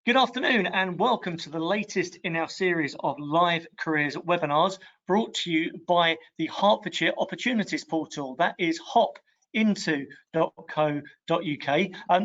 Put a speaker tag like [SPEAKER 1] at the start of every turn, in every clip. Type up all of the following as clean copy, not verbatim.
[SPEAKER 1] Good afternoon and welcome to the latest in our series of live careers webinars brought to you by the Hertfordshire Opportunities Portal. That is hopinto.co.uk.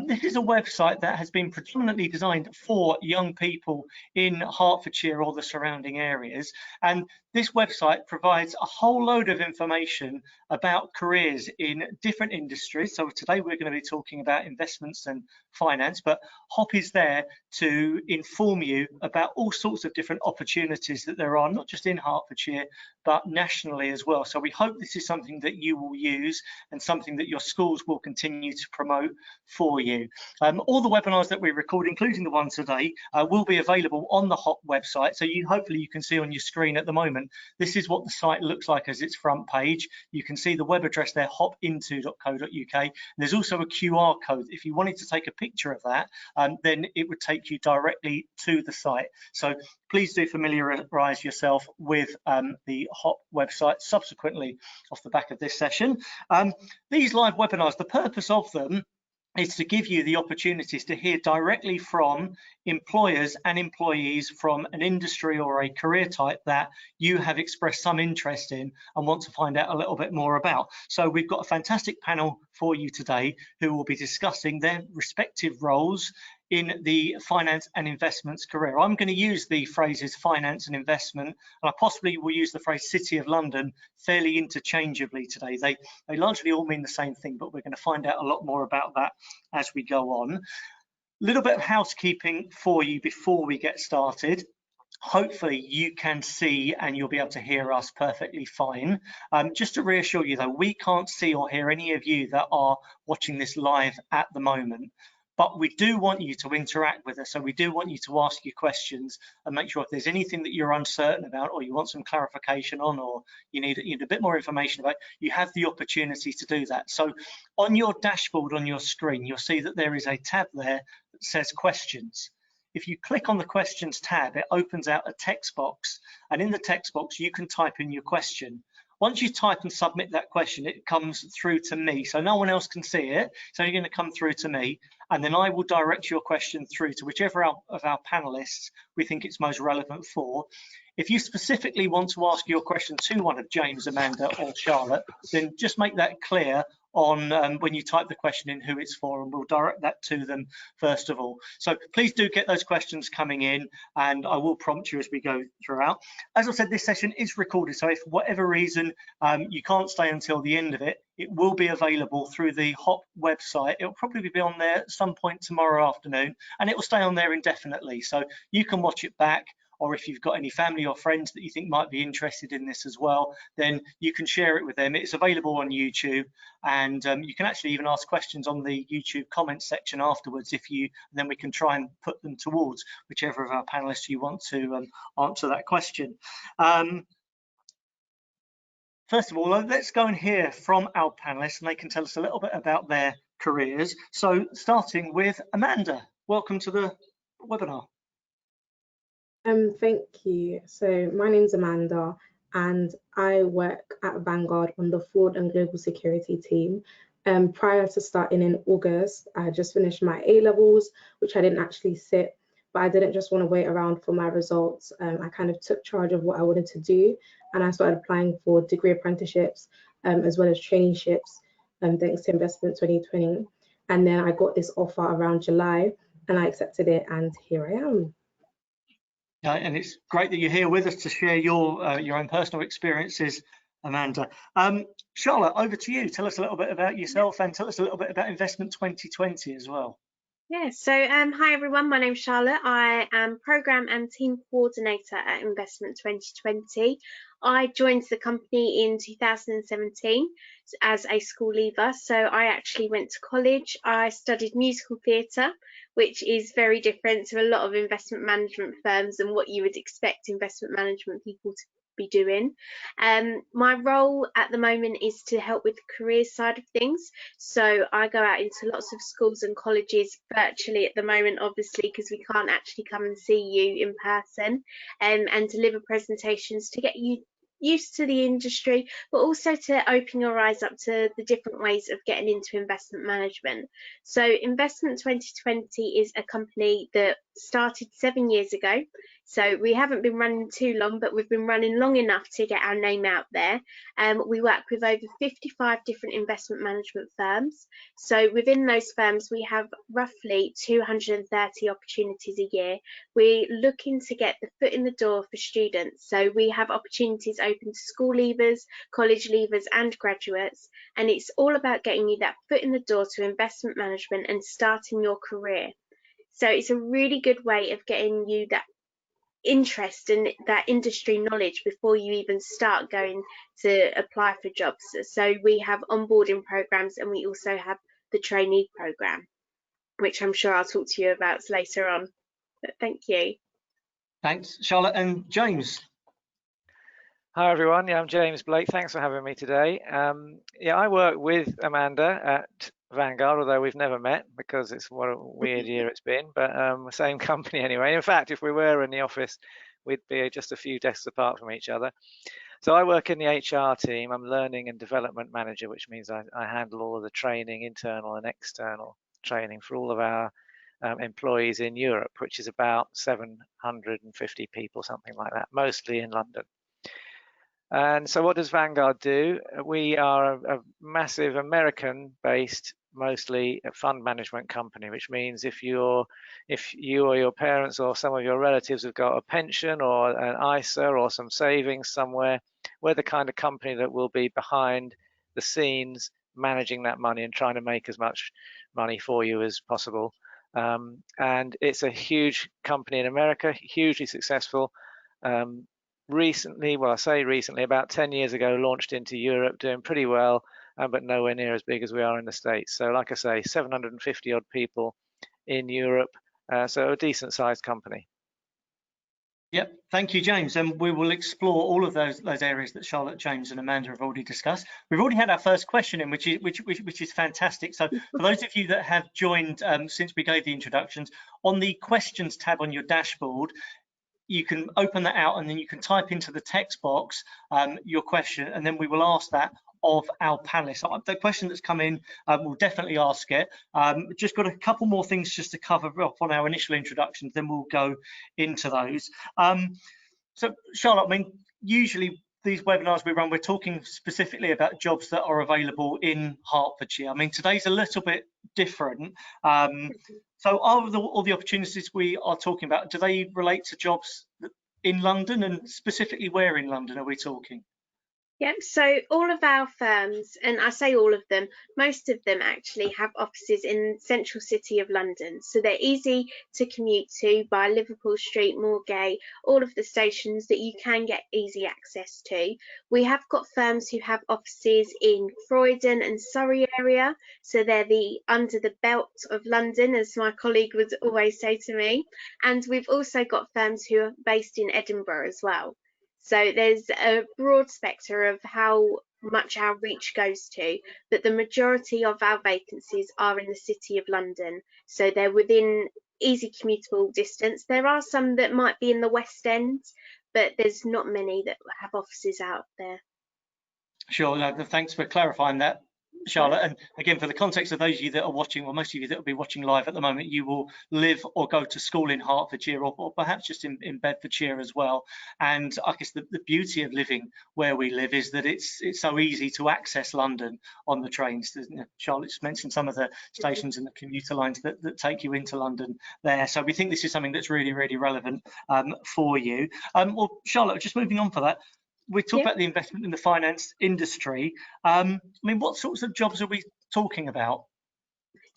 [SPEAKER 1] This is a website that has been predominantly designed for young people in Hertfordshire or the surrounding areas. And this website provides a whole load of information about careers in different industries. So today we're going to be talking about investments and finance, but Hop is there to inform you about all sorts of different opportunities that there are, not just in Hertfordshire, but nationally as well. So we hope this is something that you will use and something that your schools will continue to promote for you. All the webinars that we record, including the one today, will be available on the Hop website. So hopefully you can see on your screen at the moment, this is what the site looks like as its front page. You can see the web address there, hopinto.co.uk. And there's also a QR code. If you wanted to take a picture of that, then it would take you directly to the site. So please do familiarize yourself with the Hop website subsequently off the back of this session. These live webinars, the purpose of them is to give you the opportunities to hear directly from employers and employees from an industry or a career type that you have expressed some interest in and want to find out a little bit more about. So we've got a fantastic panel for you today who will be discussing their respective roles in the finance and investments career. I'm going to use the phrases finance and investment, and I possibly will use the phrase City of London fairly interchangeably today. They largely all mean the same thing, but we're going to find out a lot more about that as we go on. A little bit of housekeeping for you before we get started. Hopefully you can see and you'll be able to hear us perfectly fine. Just to reassure you though, we can't see or hear any of you that are watching this live at the moment. But we do want you to interact with us. So we do want you to ask your questions and make sure if there's anything that you're uncertain about or you want some clarification on or you need a bit more information about, you have the opportunity to do that. So on your dashboard on your screen, you'll see that there is a tab there that says questions. If you click on the questions tab, it opens out a text box, and in the text box you can type in your question. Once you type and submit that question, it comes through to me, so no one else can see it. So you're going to come through to me, and then I will direct your question through to whichever of our panelists we think it's most relevant for. If you specifically want to ask your question to one of James, Amanda, or Charlotte, then just make that clear on when you type the question in who it's for, and we'll direct that to them first of all. So please do get those questions coming in, and I will prompt you as we go throughout. As I said, this session is recorded, so if for whatever reason you can't stay until the end of it, it will be available through the Hop website. It'll probably be on there at some point tomorrow afternoon, and it will stay on there indefinitely, so you can watch it back. Or if you've got any family or friends that you think might be interested in this as well, then you can share it with them. It's available on YouTube, and you can actually even ask questions on the YouTube comments section afterwards then we can try and put them towards whichever of our panelists you want to answer that question. First of all, let's go and hear from our panelists, and they can tell us a little bit about their careers. So starting with Amanda, welcome to the webinar.
[SPEAKER 2] Thank you. So my name's Amanda, and I work at Vanguard on the fraud and global security team. Prior to starting in August, I just finished my A-levels, which I didn't actually sit, but I didn't just want to wait around for my results. I kind of took charge of what I wanted to do, and I started applying for degree apprenticeships as well as traineeships, thanks to Investment 2020. And then I got this offer around July, and I accepted it, and here I am.
[SPEAKER 1] And it's great that you're here with us to share your own personal experiences, Amanda. Charlotte, over to you. Tell us a little bit about yourself and tell us a little bit about Investment 2020 as well.
[SPEAKER 3] Yeah, so hi everyone, my name's Charlotte. I am Programme and Team Coordinator at Investment 2020. I joined the company in 2017 as a school leaver, so I actually went to college. I studied musical theatre, which is very different to a lot of investment management firms and what you would expect investment management people to be doing. My role at the moment is to help with the career side of things, so I go out into lots of schools and colleges virtually at the moment, obviously because we can't actually come and see you in person, and deliver presentations to get you used to the industry, but also to open your eyes up to the different ways of getting into investment management. So Investment 2020 is a company that started 7 years ago. So we haven't been running too long, but we've been running long enough to get our name out there. We work with over 55 different investment management firms. So within those firms, we have roughly 230 opportunities a year. We're looking to get the foot in the door for students. So we have opportunities open to school leavers, college leavers and graduates. And it's all about getting you that foot in the door to investment management and starting your career. So it's a really good way of getting you that interest in that industry knowledge before you even start going to apply for jobs. So we have onboarding programs, and we also have the trainee program, which I'm sure I'll talk to you about later on. But thank you.
[SPEAKER 1] Thanks, Charlotte. And James.
[SPEAKER 4] Hi everyone, I'm James Blake. Thanks for having me today. I work with Amanda at Vanguard, although we've never met because it's what a weird year it's been, but same company anyway. In fact, if we were in the office, we'd be just a few desks apart from each other. So I work in the HR team. I'm learning and development manager, which means I handle all of the training, internal and external training for all of our employees in Europe, which is about 750 people, something like that, mostly in London. And so what does Vanguard do? We are a massive American-based, mostly fund management company, which means if you or your parents or some of your relatives have got a pension or an ISA or some savings somewhere, we're the kind of company that will be behind the scenes managing that money and trying to make as much money for you as possible. And it's a huge company in America, hugely successful. Recently, well, I say recently, about 10 years ago, launched into Europe, doing pretty well, but nowhere near as big as we are in the States. So like I say, 750 odd people in Europe, so a decent sized company.
[SPEAKER 1] Yep, thank you, James. And we will explore all of those areas that Charlotte, James and Amanda have already discussed. We've already had our first question in, which is fantastic. So for those of you that have joined since we gave the introductions, on the questions tab on your dashboard, you can open that out and then you can type into the text box your question, and then we will ask that of our panelists. The question that's come in, we'll definitely ask it. Just got a couple more things just to cover off on our initial introductions, then we'll go into those. So Charlotte, I mean, usually these webinars we run, we're talking specifically about jobs that are available in Hertfordshire. I mean, today's a little bit different. So all the opportunities we are talking about, do they relate to jobs in London, and specifically where in London are we talking?
[SPEAKER 3] Yep, so all of our firms, and I say all of them, most of them actually have offices in the central city of London. So they're easy to commute to by Liverpool Street, Moorgate, all of the stations that you can get easy access to. We have got firms who have offices in Croydon and Surrey area. So they're the under the belt of London, as my colleague would always say to me. And we've also got firms who are based in Edinburgh as well. So there's a broad spectrum of how much our reach goes to, but the majority of our vacancies are in the City of London. So they're within easy commutable distance. There are some that might be in the West End, but there's not many that have offices out there.
[SPEAKER 1] Sure, thanks for clarifying that, Charlotte. And again, for the context of those of you that are watching, or most of you that will be watching live at the moment, you will live or go to school in Hertfordshire, or perhaps just in Bedfordshire as well. And I guess the beauty of living where we live is that it's so easy to access London on the trains. Charlotte's mentioned some of the stations and the commuter lines that take you into London there. So we think this is something that's really, really relevant for you. Well, Charlotte, just moving on for that, we talk about the investment in the finance industry. I mean, what sorts of jobs are we talking about?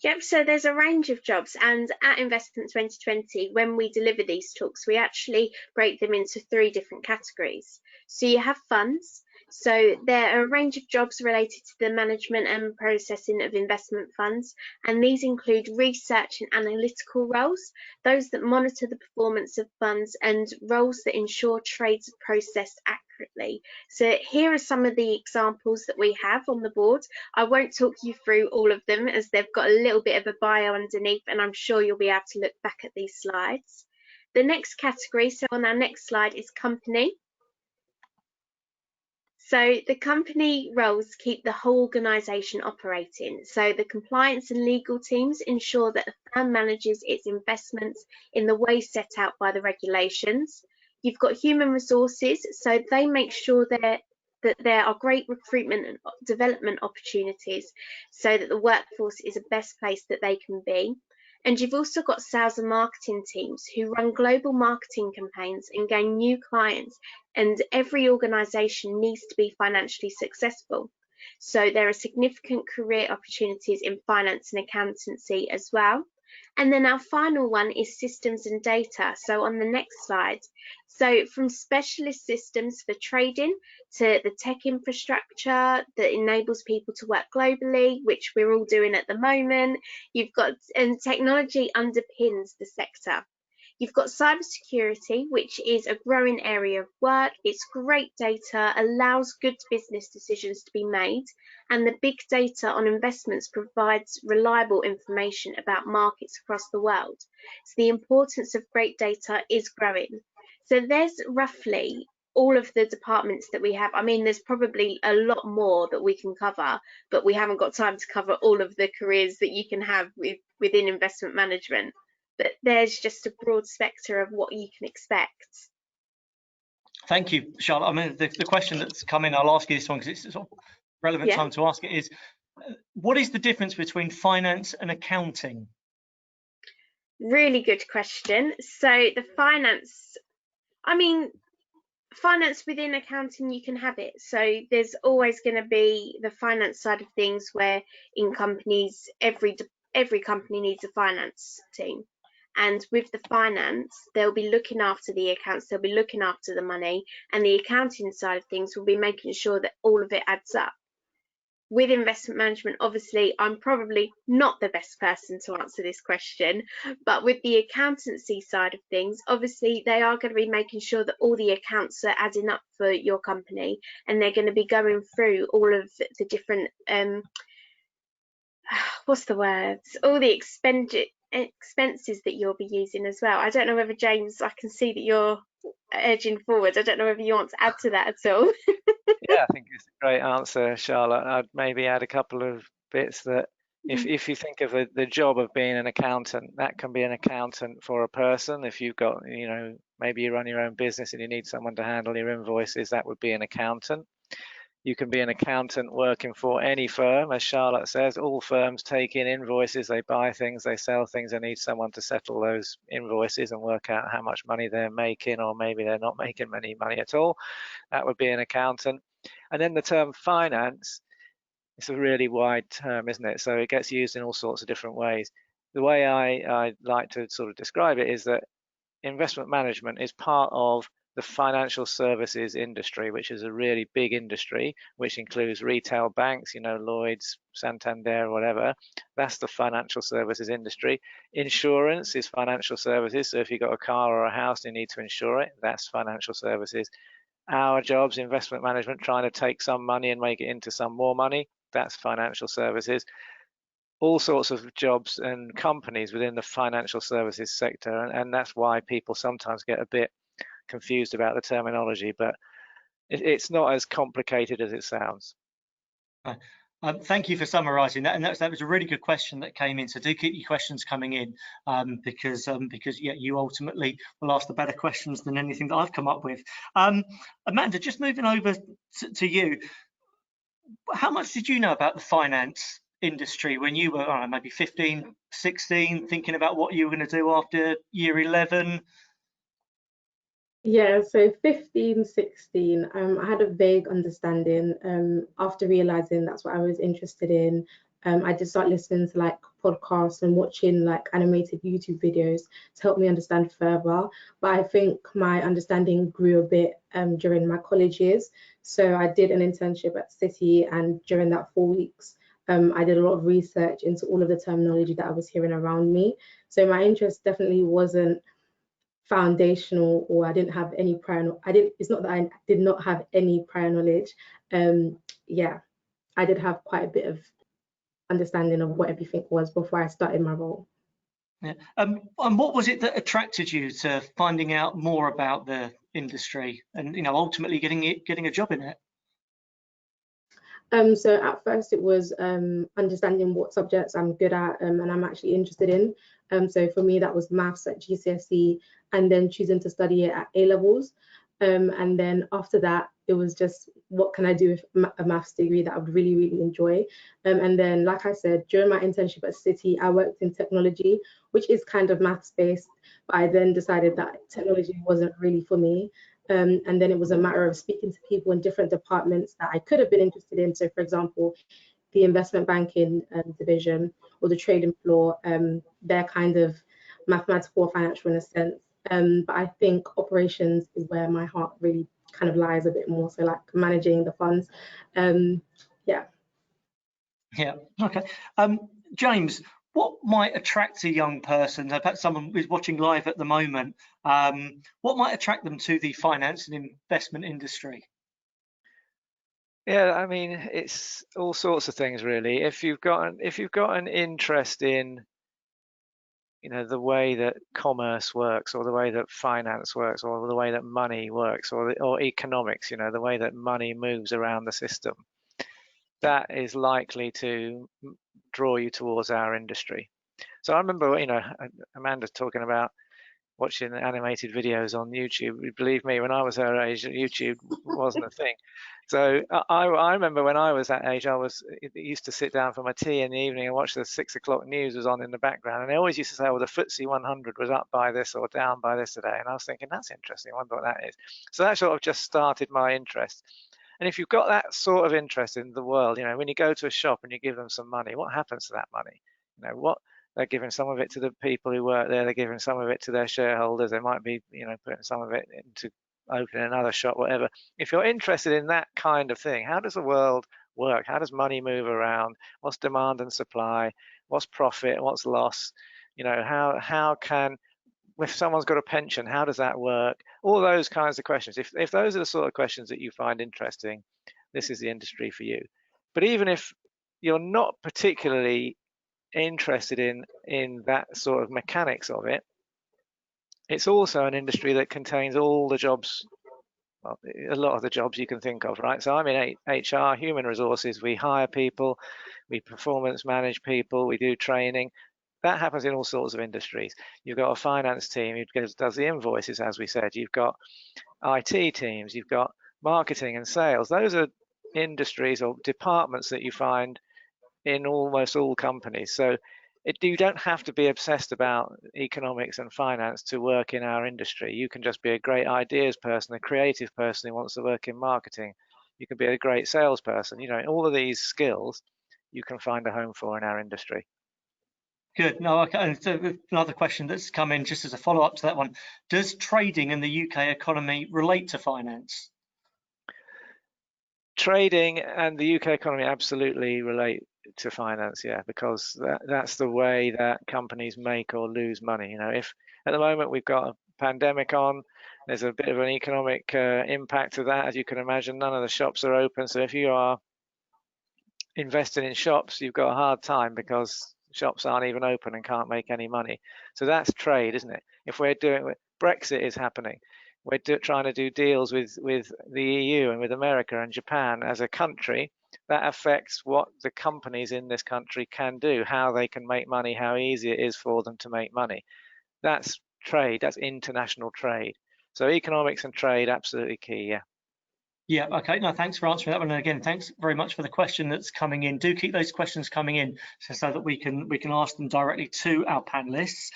[SPEAKER 3] Yep, so there's a range of jobs, and at Investment 2020, when we deliver these talks, we actually break them into 3 different categories. So you have funds. So there are a range of jobs related to the management and processing of investment funds, and these include research and analytical roles, those that monitor the performance of funds, and roles that ensure trades are processed accurately. So here are some of the examples that we have on the board. I won't talk you through all of them as they've got a little bit of a bio underneath, and I'm sure you'll be able to look back at these slides. The next category, so on our next slide, is company. So the company roles keep the whole organisation operating. So the compliance and legal teams ensure that the firm manages its investments in the way set out by the regulations. You've got human resources, so they make sure that there are great recruitment and development opportunities so that the workforce is the best place that they can be. And you've also got sales and marketing teams who run global marketing campaigns and gain new clients, and every organisation needs to be financially successful. So there are significant career opportunities in finance and accountancy as well. And then our final one is systems and data. So on the next slide, so from specialist systems for trading to the tech infrastructure that enables people to work globally, which we're all doing at the moment, you've got, and technology underpins the sector. You've got cybersecurity, which is a growing area of work. It's great data, allows good business decisions to be made, and the big data on investments provides reliable information about markets across the world. So the importance of great data is growing. So there's roughly all of the departments that we have. I mean, there's probably a lot more that we can cover, but we haven't got time to cover all of the careers that you can have within investment management. But there's just a broad spectrum of what you can expect.
[SPEAKER 1] Thank you, Charlotte. I mean, the question that's come in, I'll ask you this one because it's sort of relevant time to ask it, is what is the difference between finance and accounting?
[SPEAKER 3] Really good question. So the finance, I mean, finance within accounting, you can have it. So there's always going to be the finance side of things, where in companies, every company needs a finance team. And with the finance, they'll be looking after the accounts, they'll be looking after the money, and the accounting side of things will be making sure that all of it adds up. With investment management, obviously, I'm probably not the best person to answer this question, but with the accountancy side of things, obviously, they are going to be making sure that all the accounts are adding up for your company, and they're going to be going through all of the different, what's the words? All the expenses that you'll be using as well. I don't know whether, James, I can see that you're edging forward. I don't know whether you want to add to that at all.
[SPEAKER 4] Yeah, I think it's a great answer, Charlotte. I'd maybe add a couple of bits that if you think of the job of being an accountant, that can be an accountant for a person. If you've got, maybe you run your own business and you need someone to handle your invoices, that would be an accountant. You can be an accountant working for any firm. As Charlotte says, all firms take in invoices, they buy things, they sell things, they need someone to settle those invoices and work out how much money they're making, or maybe they're not making any money at all. That would be an accountant. And then the term finance, it's a really wide term, isn't it? So it gets used in all sorts of different ways. The way I like to sort of describe it is that investment management is part of the financial services industry, which is a really big industry, which includes retail banks, Lloyds, Santander, whatever. That's the financial services industry. Insurance is financial services. So if you've got a car or a house, you need to insure it. That's financial services. Our jobs, investment management, trying to take some money and make it into some more money. That's financial services. All sorts of jobs and companies within the financial services sector. And that's why people sometimes get a bit confused about the terminology, but it's not as complicated as it sounds.
[SPEAKER 1] Thank you for summarising that, and that was a really good question that came in. So do keep your questions coming in, because you ultimately will ask the better questions than anything that I've come up with. Amanda, just moving over to you, how much did you know about the finance industry when you were maybe 15, 16, thinking about what you were going to do after year 11?
[SPEAKER 2] Yeah, so 15, 16, I had a vague understanding. After realizing that's what I was interested in, I did start listening to like podcasts and watching like animated YouTube videos to help me understand further. But I think my understanding grew a bit during my college years. So I did an internship at City, and during that 4 weeks, I did a lot of research into all of the terminology that I was hearing around me. So my interest definitely wasn't foundational, or I didn't have any prior. It's not that I did not have any prior knowledge. Yeah, I did have quite a bit of understanding of what everything was before I started my role.
[SPEAKER 1] Yeah. And what was it that attracted you to finding out more about the industry and ultimately getting a job in it?
[SPEAKER 2] So at first it was understanding what subjects I'm good at and I'm actually interested in. So for me, that was maths at GCSE and then choosing to study it at A levels. And then after that, it was just what can I do with a maths degree that I would really, really enjoy. And then, like I said, during my internship at City, I worked in technology, which is kind of maths based. But I then decided that technology wasn't really for me. And then it was a matter of speaking to people in different departments that I could have been interested in. So, for example, the investment banking division or the trading floor, they're kind of mathematical or financial in a sense. But I think operations is where my heart really kind of lies a bit more. So, like managing the funds. Yeah.
[SPEAKER 1] Yeah, okay. James, what might attract a young person, perhaps someone who's watching live at the moment, what might attract them to the finance and investment industry?
[SPEAKER 4] Yeah, I mean, it's all sorts of things really. If you've got an interest in, you know, the way that commerce works, or the way that finance works, or the way that money works, or economics, you know, the way that money moves around the system, that is likely to draw you towards our industry. So I remember, you know, Amanda's talking about watching animated videos on YouTube. Believe me, when I was her age, YouTube wasn't a thing. So I remember when I was that age, I used to sit down for my tea in the evening and watch the 6 o'clock news was on in the background. And they always used to say, well, the FTSE 100 was up by this or down by this today. And I was thinking, that's interesting. I wonder what that is. So that sort of just started my interest. And if you've got that sort of interest in the world, you know, when you go to a shop and you give them some money, what happens to that money? You know, they're giving some of it to the people who work there. They're giving some of it to their shareholders. They might be, you know, putting some of it into opening another shop, whatever. If you're interested in that kind of thing, how does the world work? How does money move around? What's demand and supply? What's profit? What's loss? You know, how can, if someone's got a pension, how does that work? All those kinds of questions. If those are the sort of questions that you find interesting, this is the industry for you. But even if you're not particularly interested in that sort of mechanics of it, it's also an industry that contains all the jobs, well, a lot of the jobs you can think of, right? So I'm in HR, human resources. We hire people, we performance manage people, we do training. That happens in all sorts of industries. You've got a finance team who does the invoices, as we said. You've got IT teams, you've got marketing and sales. Those are industries or departments that you find in almost all companies. So you don't have to be obsessed about economics and finance to work in our industry. You can just be a great ideas person, a creative person who wants to work in marketing. You can be a great salesperson. You know, all of these skills you can find a home for in our industry.
[SPEAKER 1] Good. No, okay. And so another question that's come in just as a follow-up to that one: does trading in the UK economy relate to finance?
[SPEAKER 4] Trading and the UK economy absolutely relate to finance, yeah, because that's the way that companies make or lose money. You know, if at the moment we've got a pandemic on, there's a bit of an economic impact of that, as you can imagine. None of the shops are open, so if you are investing in shops, you've got a hard time because shops aren't even open and can't make any money. So that's trade, isn't it? If we're doing, Brexit is happening. We're trying to do deals with the EU and with America and Japan as a country. That affects what the companies in this country can do, how they can make money, how easy it is for them to make money. That's trade, that's international trade. So economics and trade, absolutely key, yeah.
[SPEAKER 1] Yeah, okay. No, thanks for answering that one. And again, thanks very much for the question that's coming in. Do keep those questions coming in so that we can ask them directly to our panelists.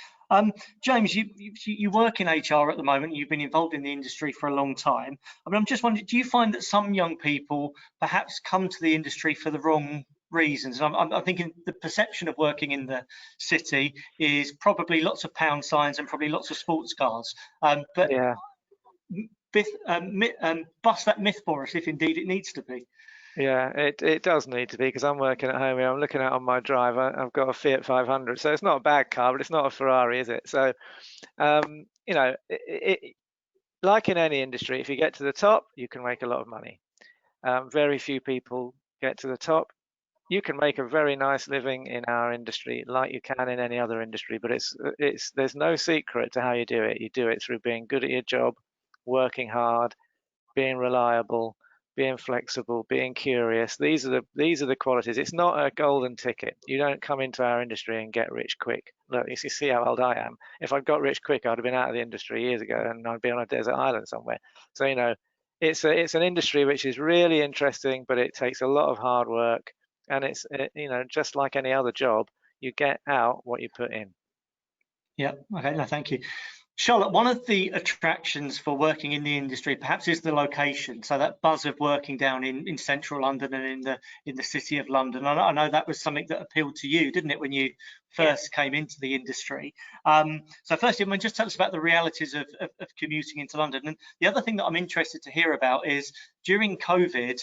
[SPEAKER 1] James, you work in HR at the moment. You've been involved in the industry for a long time. I mean, I'm just wondering, do you find that some young people perhaps come to the industry for the wrong reasons? I'm thinking the perception of working in the city is probably lots of pound signs and probably lots of sports cars. But
[SPEAKER 4] yeah.
[SPEAKER 1] Bust that myth for us if indeed it needs to be.
[SPEAKER 4] Yeah, it does need to be, because I'm working at home here. I'm looking out on my drive. I've got a Fiat 500, so it's not a bad car, but it's not a Ferrari, is it? So, you know, like in any industry, if you get to the top, you can make a lot of money. Very few people get to the top. You can make a very nice living in our industry, like you can in any other industry, but there's no secret to how you do it. You do it through being good at your job, working hard, being reliable, being flexible, being curious. These are the qualities. It's not a golden ticket. You don't come into our industry and get rich quick. Look, you see how old I am. If I'd got rich quick, I'd have been out of the industry years ago, and I'd be on a desert island somewhere. So, you know, it's an industry which is really interesting, but it takes a lot of hard work, and it's, you know, just like any other job, you get out what you put in.
[SPEAKER 1] Yeah, okay, no, thank you. Charlotte, one of the attractions for working in the industry perhaps is the location. So that buzz of working down in central London and in the city of London. I know that was something that appealed to you, didn't it, when you first came into the industry? So firstly, just tell us about the realities of commuting into London. And the other thing that I'm interested to hear about is during COVID,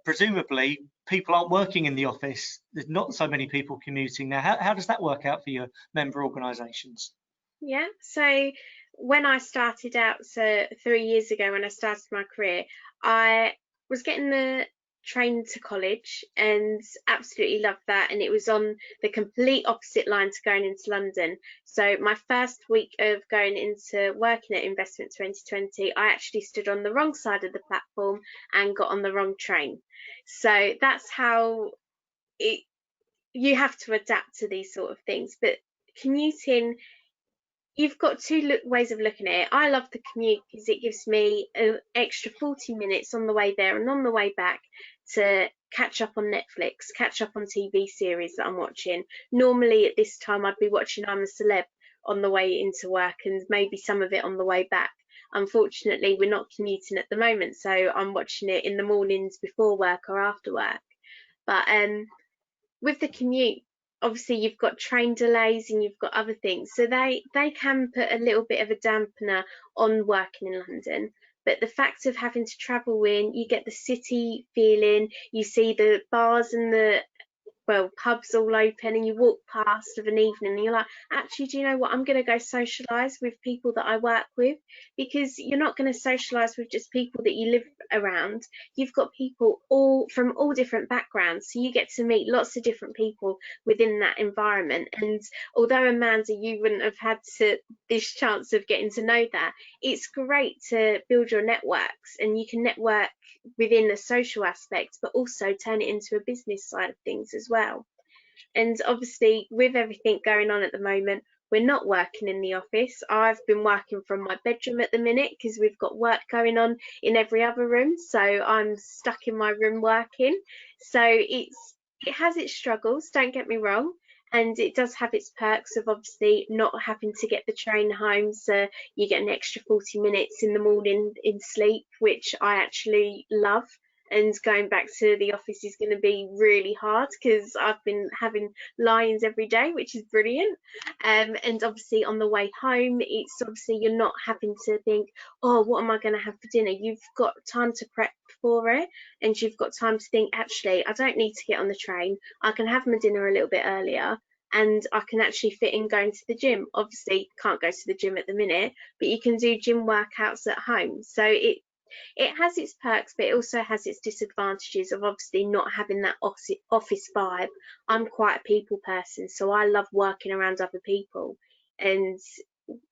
[SPEAKER 1] presumably people aren't working in the office. There's not so many people commuting now. How does that work out for your member organisations?
[SPEAKER 3] Yeah, so when I started out, so 3 years ago when I started my career, I was getting the train to college and absolutely loved that, and it was on the complete opposite line to going into London. So my first week of going into working at Investment 2020, I actually stood on the wrong side of the platform and got on the wrong train. So that's how you have to adapt to these sort of things. But commuting, you've got two ways of looking at it. I love the commute because it gives me an extra 40 minutes on the way there and on the way back to catch up on Netflix, catch up on TV series that I'm watching. Normally at this time I'd be watching I'm a Celeb on the way into work and maybe some of it on the way back. Unfortunately, we're not commuting at the moment, so I'm watching it in the mornings before work or after work. But with the commute, obviously you've got train delays and you've got other things, so they can put a little bit of a dampener on working in London. But the fact of having to travel in, you get the city feeling, you see the bars and the pubs all open, and you walk past of an evening and you're like, actually, do you know what, I'm going to go socialise with people that I work with, because you're not going to socialise with just people that you live around. You've got people all from all different backgrounds, so you get to meet lots of different people within that environment. And although Amanda, you wouldn't have had this chance of getting to know that, it's great to build your networks, and you can network within the social aspect but also turn it into a business side of things as well. And obviously with everything going on at the moment, we're not working in the office. I've been working from my bedroom at the minute because we've got work going on in every other room, so I'm stuck in my room working. So it has its struggles, don't get me wrong, and it does have its perks of obviously not having to get the train home, so you get an extra 40 minutes in the morning in sleep, which I actually love. And going back to the office is going to be really hard because I've been having lie-ins every day, which is brilliant. And obviously on the way home, it's obviously you're not having to think, oh, what am I going to have for dinner? You've got time to prep for it, and you've got time to think, actually, I don't need to get on the train. I can have my dinner a little bit earlier, and I can actually fit in going to the gym. Obviously, can't go to the gym at the minute, but you can do gym workouts at home. So it has its perks, but it also has its disadvantages of obviously not having that office vibe. I'm quite a people person, so I love working around other people. And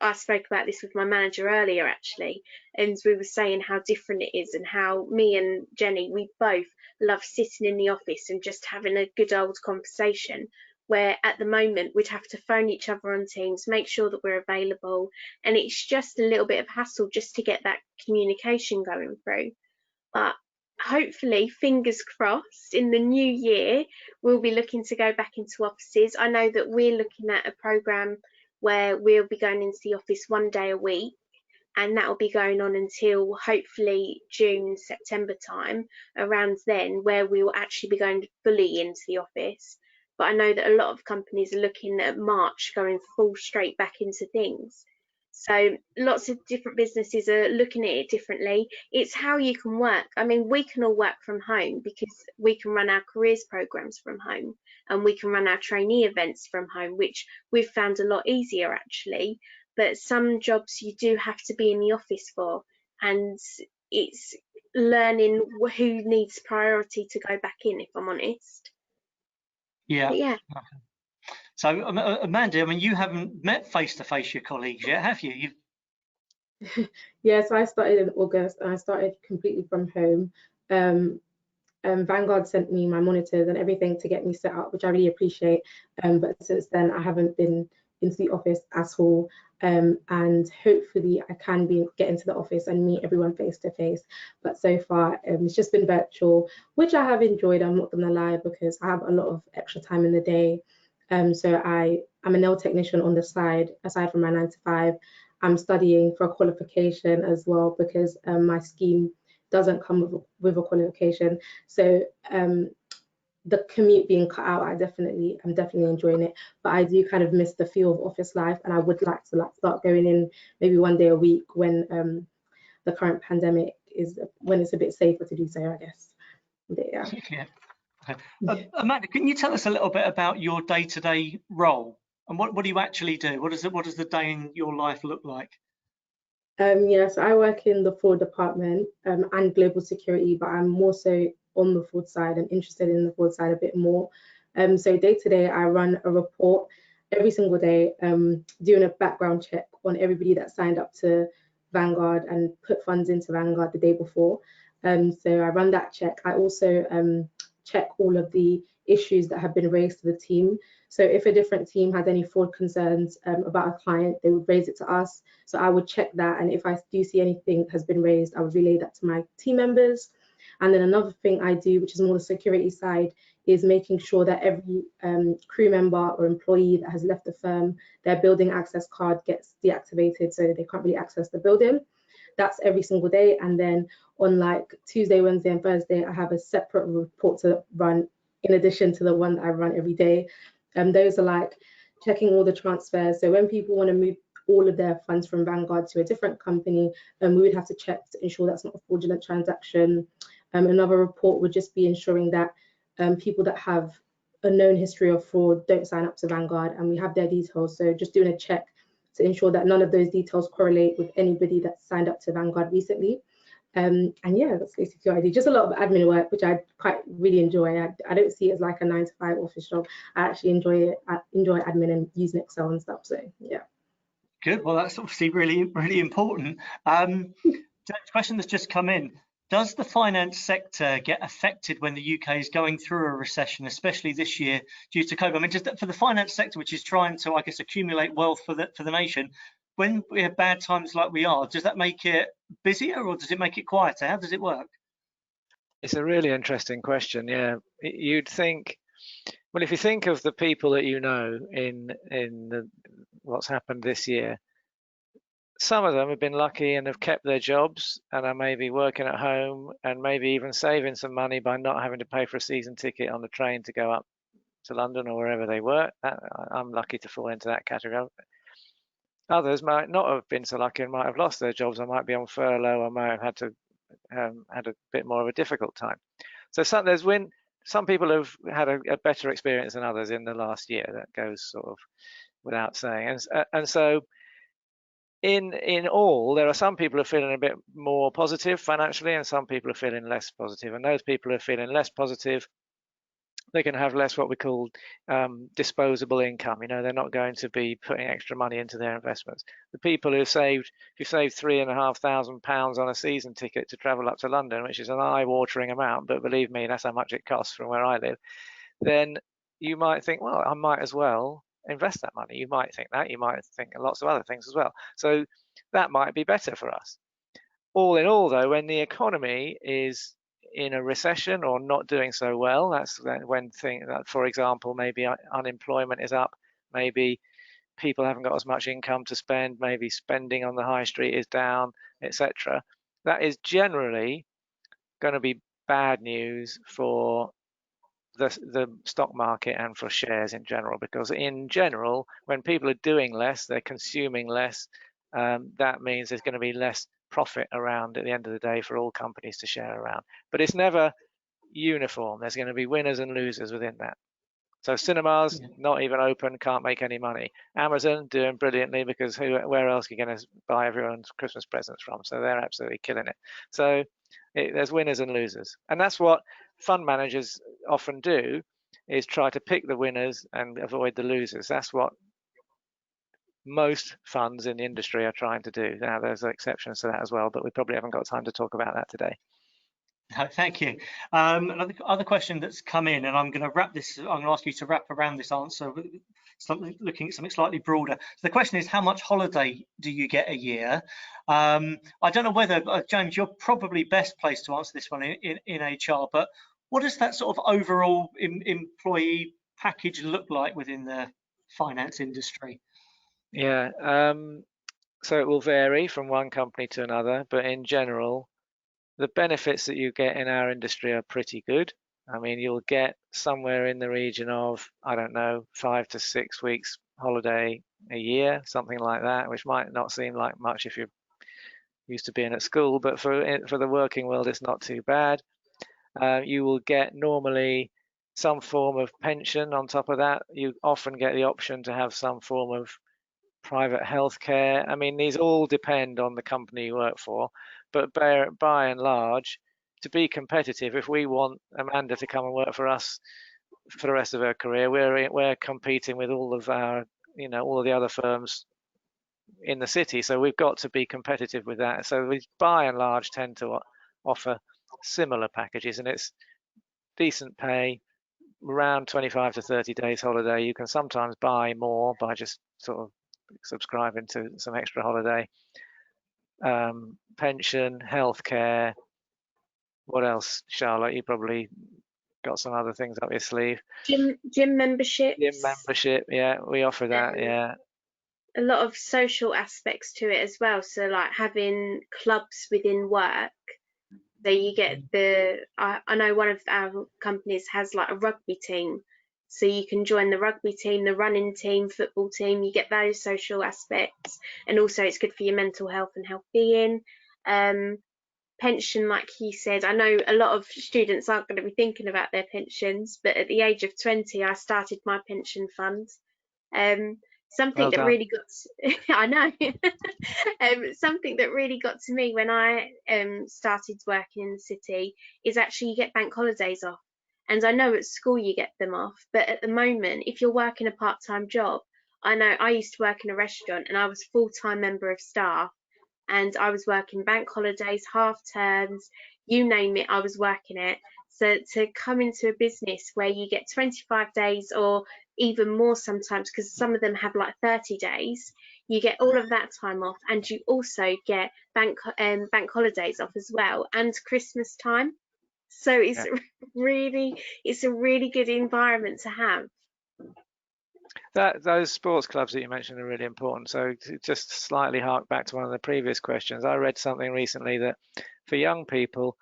[SPEAKER 3] I spoke about this with my manager earlier, actually, and we were saying how different it is, and how me and Jenny, we both love sitting in the office and just having a good old conversation, where at the moment we'd have to phone each other on Teams, make sure that we're available, and it's just a little bit of hassle just to get that communication going through. But hopefully, fingers crossed, in the new year we'll be looking to go back into offices. I know that we're looking at a programme where we'll be going into the office 1 day a week, and that will be going on until hopefully June, September time, around then, where we will actually be going fully into the office. But I know that a lot of companies are looking at March going full straight back into things. So lots of different businesses are looking at it differently. It's how you can work. I mean, we can all work from home because we can run our careers programs from home, and we can run our trainee events from home, which we've found a lot easier actually. But some jobs you do have to be in the office for, and it's learning who needs priority to go back in, if I'm honest.
[SPEAKER 1] Yeah.
[SPEAKER 3] But yeah.
[SPEAKER 1] So Amanda, I mean, you haven't met face-to-face your colleagues yet, have you?
[SPEAKER 2] Yeah, so I started in August and I started completely from home. Vanguard sent me my monitors and everything to get me set up, which I really appreciate. But since then, I haven't been into the office at all. And hopefully I can get into the office and meet everyone face to face. But so far, it's just been virtual, which I have enjoyed, I'm not gonna lie, because I have a lot of extra time in the day. So I'm a nail technician on the side, aside from my 9 to 5. I'm studying for a qualification as well because my scheme doesn't come with a qualification. So the commute being cut out, I'm definitely enjoying it. But I do kind of miss the feel of office life, and I would like to start going in maybe one day a week when the current pandemic is, when it's a bit safer to do so, I guess. But yeah.
[SPEAKER 1] Yeah. Okay. Amanda, can you tell us a little bit about your day-to-day role and what do you actually do? What does the day in your life look like?
[SPEAKER 2] Yes, I work in the fraud department and global security, but I'm more so on the fraud side and interested in the fraud side a bit more. So day to day, I run a report every single day, doing a background check on everybody that signed up to Vanguard and put funds into Vanguard the day before. So I run that check. I also check all of the issues that have been raised to the team. So if a different team had any fraud concerns about a client, they would raise it to us. So I would check that, and if I do see anything has been raised, I would relay that to my team members. And then another thing I do, which is more the security side, is making sure that every crew member or employee that has left the firm, their building access card gets deactivated so they can't really access the building. That's every single day. And then on like Tuesday, Wednesday, and Thursday, I have a separate report to run in addition to the one that I run every day. Those are like checking all the transfers. So when people want to move all of their funds from Vanguard to a different company, we would have to check to ensure that's not a fraudulent transaction. Another report would just be ensuring that people that have a known history of fraud don't sign up to Vanguard, and we have their details. So just doing a check to ensure that none of those details correlate with anybody that signed up to Vanguard recently. And yeah, that's basically what I do. Just a lot of admin work, which I quite really enjoy. I don't see it as like a 9 to 5 office job. I actually enjoy it. I enjoy admin and using Excel and stuff. So yeah.
[SPEAKER 1] Good. Well, that's obviously really, really important. Question that's just come in. Does the finance sector get affected when the UK is going through a recession, especially this year due to COVID? I mean, just for the finance sector, which is trying to, I guess, accumulate wealth for the nation, when we have bad times like we are, does that make it busier or does it make it quieter? How does it work?
[SPEAKER 4] It's a really interesting question. Yeah, you'd think. Well, if you think of the people that you know in what's happened this year, some of them have been lucky and have kept their jobs and are maybe working at home and maybe even saving some money by not having to pay for a season ticket on the train to go up to London or wherever they work. I'm lucky to fall into that category. Others might not have been so lucky and might have lost their jobs. I might be on furlough. I might have had to had a bit more of a difficult time. So some people have had a better experience than others in the last year. That goes sort of without saying. And so in all, there are some people who are feeling a bit more positive financially, and some people are feeling less positive. And those people who are feeling less positive, they can have less what we call disposable income. You know, they're not going to be putting extra money into their investments. The people who saved, if you saved £3,500 on a season ticket to travel up to London, which is an eye-watering amount, but believe me, that's how much it costs from where I live, then you might think, well, I might as well invest that money. You might think that. You might think lots of other things as well. So that might be better for us. All in all, though, when the economy is in a recession or not doing so well, that's when for example, maybe unemployment is up, maybe people haven't got as much income to spend, maybe spending on the high street is down, etc. That is generally going to be bad news for the stock market and for shares in general, because in general, when people are doing less, they're consuming less. That means there's going to be less profit around at the end of the day for all companies to share around. But it's never uniform. There's going to be winners and losers within that. So cinemas not even open, can't make any money. Amazon doing brilliantly because where else are you going to buy everyone's Christmas presents from? So they're absolutely killing it. So there's winners and losers, and that's what fund managers often do, is try to pick the winners and avoid the losers. That's what most funds in the industry are trying to do. Now there's exceptions to that as well, but we probably haven't got time to talk about that today.
[SPEAKER 1] No, thank you. Other question that's come in, and I'm going to wrap this. I'm going to ask you to wrap around this answer with something, looking at something slightly broader. So the question is, how much holiday do you get a year? I don't know whether James, you're probably best placed to answer this one in HR. But what does that sort of overall employee package look like within the finance industry?
[SPEAKER 4] Yeah, so it will vary from one company to another, but in general, the benefits that you get in our industry are pretty good. I mean, you'll get somewhere in the region of, I don't know, 5 to 6 weeks holiday a year, something like that, which might not seem like much if you're used to being at school, but for the working world, it's not too bad. You will get normally some form of pension on top of that. You often get the option to have some form of private healthcare. I mean, these all depend on the company you work for, but by and large, to be competitive, if we want Amanda to come and work for us for the rest of her career, we're competing with all of our, all of the other firms in the city. So we've got to be competitive with that. So we, by and large, tend to offer similar packages, and it's decent pay, around 25 to 30 days holiday. You can sometimes buy more by just sort of subscribing to some extra holiday. Pension, healthcare. What else, Charlotte? You probably got some other things up your sleeve.
[SPEAKER 3] Gym memberships.
[SPEAKER 4] Gym membership, yeah, we offer that, yeah.
[SPEAKER 3] A lot of social aspects to it as well. So like having clubs within work. So you get I know one of our companies has like a rugby team. So you can join the rugby team, the running team, football team. You get those social aspects. And also it's good for your mental health and health-being. Pension, like he said, I know a lot of students aren't going to be thinking about their pensions, but at the age of 20, I started my pension fund. Something
[SPEAKER 4] Well
[SPEAKER 3] that
[SPEAKER 4] done.
[SPEAKER 3] really got I know something that really got to me when I started working in the city is actually you get bank holidays off. And I know at school you get them off, but at the moment, if you're working a part-time job, I know I used to work in a restaurant and I was full-time member of staff, and I was working bank holidays, half terms, you name it, I was working it. So to come into a business where you get 25 days or even more sometimes, because some of them have like 30 days, you get all of that time off, and you also get bank holidays off as well, and Christmas time. So it's a really good environment to have.
[SPEAKER 4] Those sports clubs that you mentioned are really important. So to just slightly hark back to one of the previous questions, I read something recently that for young people,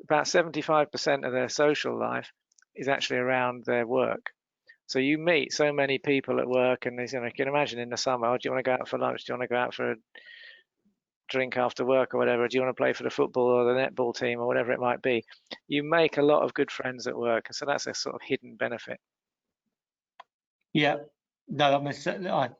[SPEAKER 4] about 75% of their social life is actually around their work. So you meet so many people at work, and you can imagine in the summer, do you want to go out for lunch? Do you want to go out for a drink after work or whatever? Do you want to play for the football or the netball team or whatever it might be? You make a lot of good friends at work, and so that's a sort of hidden benefit.
[SPEAKER 1] Yeah, no,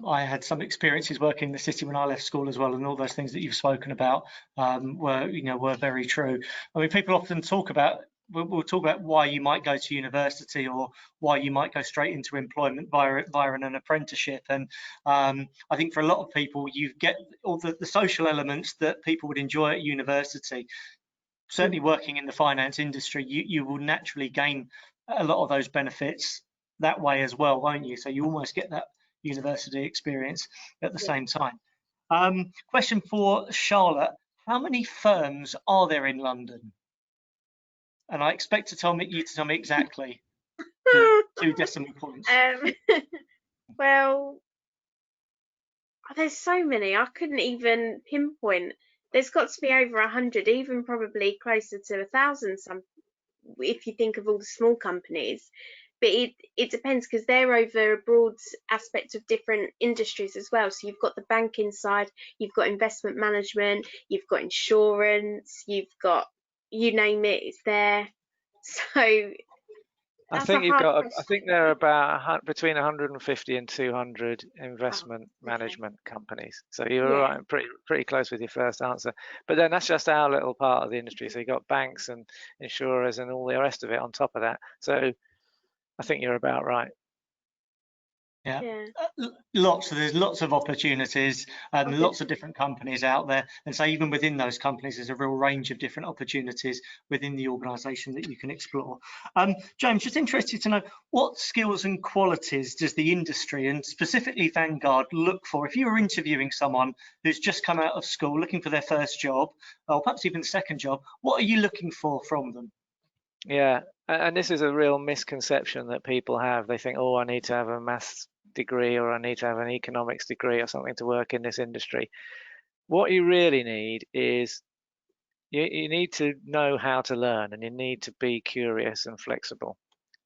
[SPEAKER 1] I had some experiences working in the city when I left school as well, and all those things that you've spoken about were very true. I mean, people often talk about we'll talk about why you might go to university or why you might go straight into employment via an apprenticeship, and I think for a lot of people you get all the social elements that people would enjoy at university. Certainly working in the finance industry, you will naturally gain a lot of those benefits that way as well, won't you? So you almost get that university experience at the same time. Question for Charlotte: how many firms are there in London? And I expect you to tell me exactly the 2 decimal points.
[SPEAKER 3] Well, there's so many, I couldn't even pinpoint. There's got to be over 100, even probably closer to 1,000. Some, if you think of all the small companies. But it depends, because they're over a broad aspect of different industries as well. So you've got the banking side, you've got investment management, you've got insurance, you've got, you name it, it's there. So
[SPEAKER 4] I think there are about between 150 and 200 investment management companies. So you're right, pretty close with your first answer. But then that's just our little part of the industry. So you've got banks and insurers and all the rest of it on top of that. So I think you're about right.
[SPEAKER 1] Yeah,
[SPEAKER 3] Yeah.
[SPEAKER 1] lots. So there's lots of opportunities and
[SPEAKER 3] Oh,
[SPEAKER 1] lots of different companies out there. And so even within those companies, there's a real range of different opportunities within the organisation that you can explore. James, just interested to know, what skills and qualities does the industry and specifically Vanguard look for if you were interviewing someone who's just come out of school looking for their first job, or perhaps even the second job? What are you looking for from them?
[SPEAKER 4] Yeah, and this is a real misconception that people have. They think, oh, I need to have a maths degree or I need to have an economics degree or something to work in this industry. What you really need is you need to know how to learn, and you need to be curious and flexible,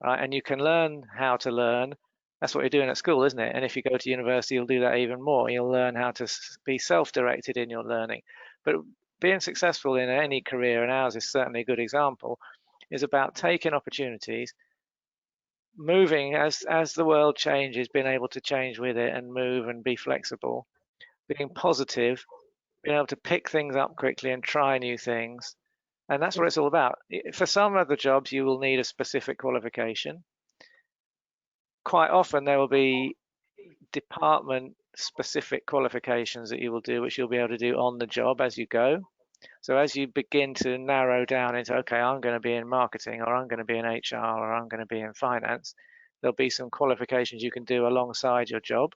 [SPEAKER 4] right? And you can learn how to learn. That's what you're doing at school, isn't it? And if you go to university, you'll do that even more. You'll learn how to be self-directed in your learning. But being successful in any career, and ours is certainly a good example, is about taking opportunities, moving as the world changes, being able to change with it and move and be flexible, being positive, being able to pick things up quickly and try new things. And that's what it's all about. For some of the jobs, you will need a specific qualification. Quite often, there will be department specific qualifications that you will do, which you'll be able to do on the job as you go. So as you begin to narrow down into, okay, I'm going to be in marketing, or I'm going to be in HR, or I'm going to be in finance, there'll be some qualifications you can do alongside your job.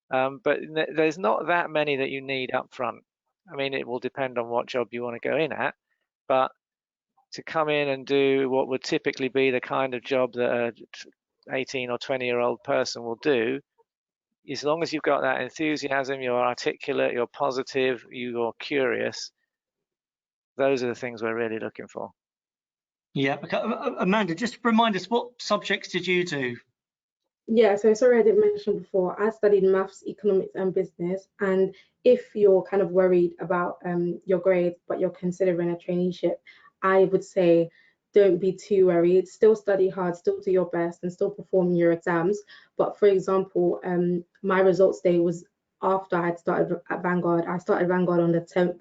[SPEAKER 4] But there's not that many that you need up front. I mean, it will depend on what job you want to go in at, but to come in and do what would typically be the kind of job that a 18 or 20-year-old person will do, as long as you've got that enthusiasm, you're articulate, you're positive, you're curious, those are the things we're really looking for.
[SPEAKER 1] Yeah, okay. Amanda, just remind us, what subjects did you do?
[SPEAKER 2] Yeah, so sorry I didn't mention before, I studied maths, economics, and business. And if you're kind of worried about your grades, but you're considering a traineeship, I would say don't be too worried. Still study hard, still do your best, and still perform your exams. But for example, my results day was after I'd started at Vanguard. I started Vanguard on the 10th,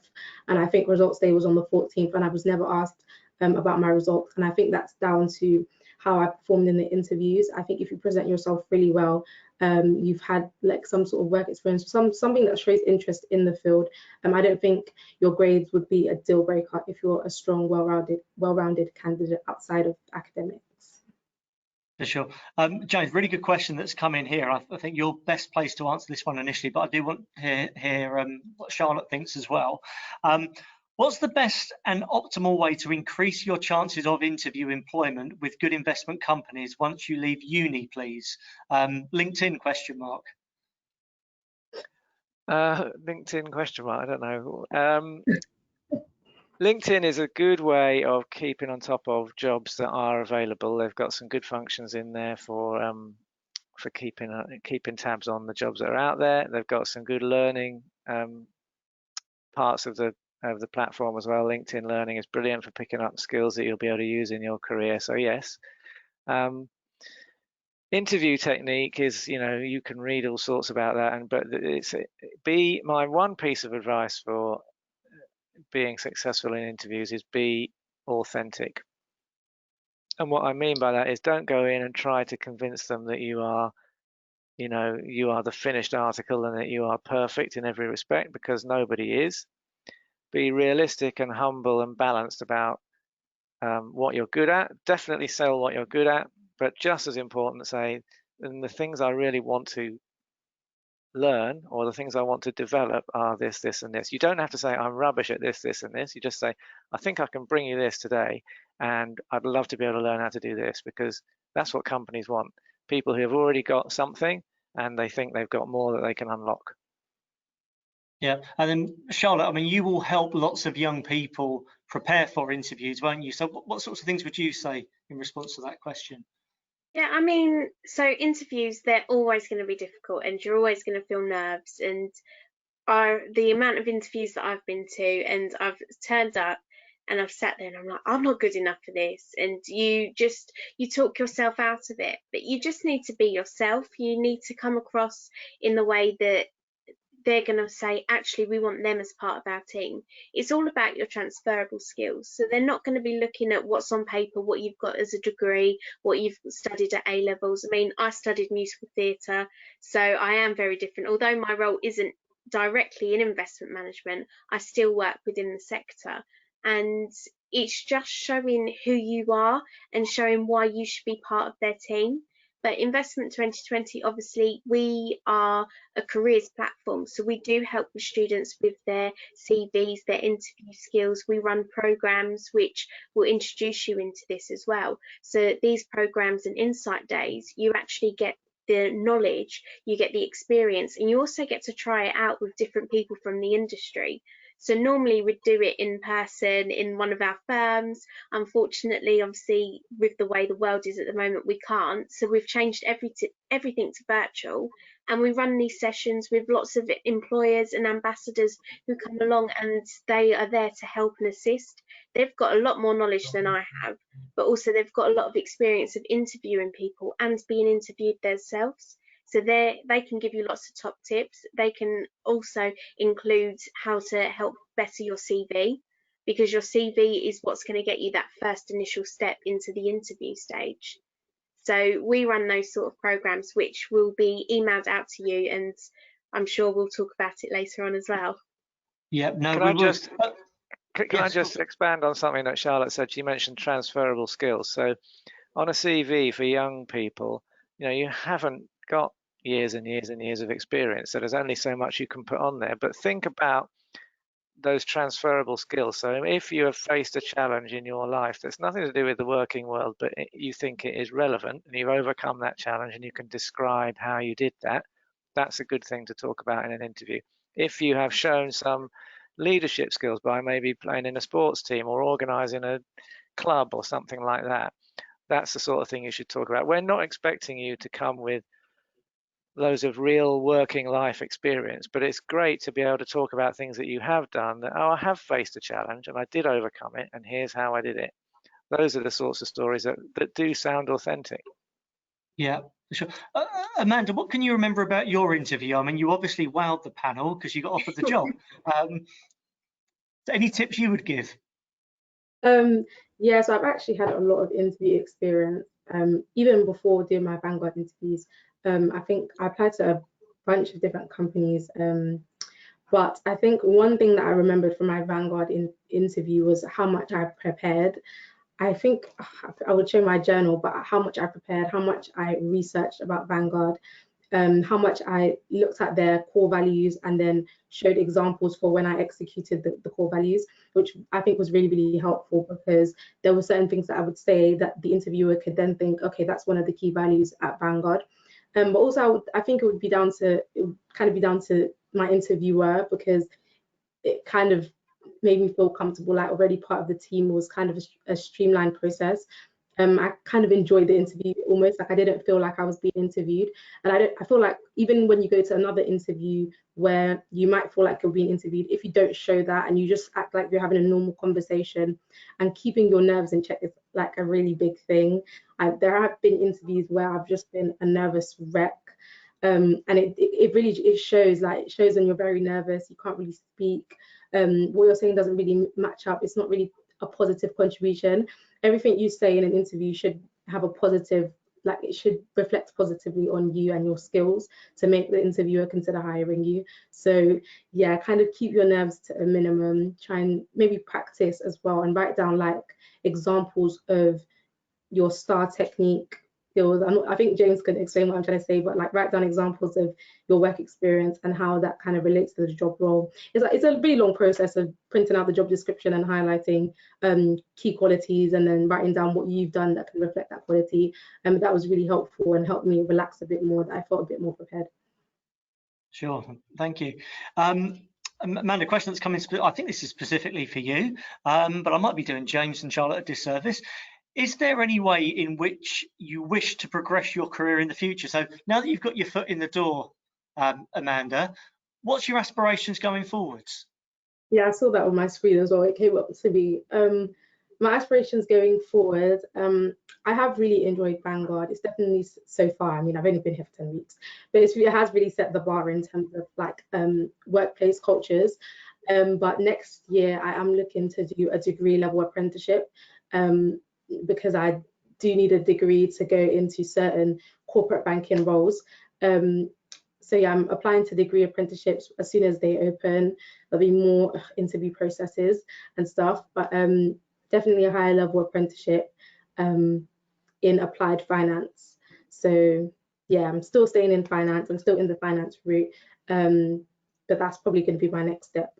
[SPEAKER 2] and I think results day was on the 14th, and I was never asked about my results. And I think that's down to how I performed in the interviews. I think if you present yourself really well, you've had like some sort of work experience, something that shows interest in the field. I don't think your grades would be a deal breaker if you're a strong, well-rounded candidate outside of academics.
[SPEAKER 1] For sure. James, really good question that's come in here. I think you're best placed to answer this one initially, but I do want to hear what Charlotte thinks as well. What's the best and optimal way to increase your chances of interview employment with good investment companies once you leave uni, please? LinkedIn question mark.
[SPEAKER 4] LinkedIn question mark, I don't know. LinkedIn is a good way of keeping on top of jobs that are available. They've got some good functions in there for keeping tabs on the jobs that are out there. They've got some good learning parts of the platform as well. LinkedIn Learning is brilliant for picking up skills that you'll be able to use in your career. So yes. Interview technique is, you can read all sorts about that, but my one piece of advice for being successful in interviews is be authentic. And what I mean by that is don't go in and try to convince them that you are the finished article and that you are perfect in every respect, because nobody is. Be realistic and humble and balanced about what you're good at. Definitely sell what you're good at, but just as important, say, and the things I really want to learn, or the things I want to develop, are this, this, and this. You don't have to say I'm rubbish at this, this, and this. You just say, I think I can bring you this today, and I'd love to be able to learn how to do this, because that's what companies want. People who have already got something and they think they've got more that they can unlock.
[SPEAKER 1] Yeah, and then Charlotte, I mean, you will help lots of young people prepare for interviews, won't you? So what sorts of things would you say in response to that question?
[SPEAKER 3] Yeah, I mean, so interviews, they're always going to be difficult and you're always going to feel nerves. And the amount of interviews that I've been to, and I've turned up and I've sat there and I'm like, I'm not good enough for this. And you talk yourself out of it, but you just need to be yourself. You need to come across in the way that they're going to say, actually, we want them as part of our team. It's all about your transferable skills. So they're not going to be looking at what's on paper, what you've got as a degree, what you've studied at A levels. I mean, I studied musical theatre, so I am very different. Although my role isn't directly in investment management, I still work within the sector. And it's just showing who you are and showing why you should be part of their team. But Investment 2020, obviously, we are a careers platform. So we do help with students with their CVs, their interview skills. We run programs which will introduce you into this as well. So these programs and insight days, you actually get the knowledge, you get the experience, and you also get to try it out with different people from the industry. So normally we'd do it in person in one of our firms. Unfortunately, obviously, with the way the world is at the moment, we can't. So we've changed everything to virtual, and we run these sessions with lots of employers and ambassadors who come along, and they are there to help and assist. They've got a lot more knowledge than I have, but also they've got a lot of experience of interviewing people and being interviewed themselves. So they can give you lots of top tips. They can also include how to help better your CV, because your CV is what's going to get you that first initial step into the interview stage. So we run those sort of programs, which will be emailed out to you, and I'm sure we'll talk about it later on as well.
[SPEAKER 1] Yeah, no,
[SPEAKER 4] Can
[SPEAKER 1] we
[SPEAKER 4] I
[SPEAKER 1] will.
[SPEAKER 4] Can I just expand on something that Charlotte said? She mentioned transferable skills. So on a CV for young people, you haven't got years and years and years of experience, so there's only so much you can put on there. But think about those transferable skills. So if you have faced a challenge in your life that's nothing to do with the working world, but you think it is relevant and you've overcome that challenge and you can describe how you did that, that's a good thing to talk about in an interview. If you have shown some leadership skills by maybe playing in a sports team or organizing a club or something like that, that's the sort of thing you should talk about. We're not expecting you to come with loads of real working life experience, but it's great to be able to talk about things that you have done, that, oh, I have faced a challenge and I did overcome it, and here's how I did it. Those are the sorts of stories that do sound authentic.
[SPEAKER 1] Yeah, sure. Amanda, what can you remember about your interview? I mean, you obviously wowed the panel because you got offered the job. Any tips you would give?
[SPEAKER 2] Yeah, so I've actually had a lot of interview experience, even before doing my Vanguard interviews. I think I applied to a bunch of different companies, but I think one thing that I remembered from my Vanguard interview was how much I prepared. I think I would show my journal, but how much I prepared, how much I researched about Vanguard, how much I looked at their core values and then showed examples for when I executed the core values, which I think was really, really helpful, because there were certain things that I would say that the interviewer could then think, okay, that's one of the key values at Vanguard. But also I think it would kind of be down to my interviewer, because it kind of made me feel comfortable, like already part of the team. Was kind of a streamlined process. I kind of enjoyed the interview, almost like I didn't feel like I was being interviewed. And I feel like even when you go to another interview where you might feel like you're being interviewed, if you don't show that and you just act like you're having a normal conversation, and keeping your nerves in check is like a really big thing. There have been interviews where I've just been a nervous wreck. And it really shows when you're very nervous, you can't really speak. What you're saying doesn't really match up. It's not really a positive contribution. Everything you say in an interview should have a positive, like it should reflect positively on you and your skills to make the interviewer consider hiring you. So yeah, kind of keep your nerves to a minimum. Try and maybe practice as well, and write down like examples of your STAR technique skills. I think James could explain what I'm trying to say, but like write down examples of your work experience and how that kind of relates to the job role. It's a really long process of printing out the job description and highlighting key qualities, and then writing down what you've done that can reflect that quality. That was really helpful and helped me relax a bit more, that I felt a bit more prepared.
[SPEAKER 1] Sure, thank you. Amanda, question that's coming, I think this is specifically for you, but I might be doing James and Charlotte a disservice. Is there any way in which you wish to progress your career in the future? So now that you've got your foot in the door, Amanda, what's your aspirations going forwards?
[SPEAKER 2] Yeah, I saw that on my screen as well. It came up to me. my aspirations going forward, I have really enjoyed Vanguard. It's definitely so far. I mean, I've only been here for 10 weeks, but it has really set the bar in terms of like workplace cultures. But next year, I am looking to do a degree level apprenticeship because I do need a degree to go into certain corporate banking roles. So yeah, I'm applying to degree apprenticeships as soon as they open. There'll be more interview processes and stuff, but definitely a higher level apprenticeship in applied finance. So yeah, I'm still staying in finance. I'm still in the finance route, but that's probably going to be my next step.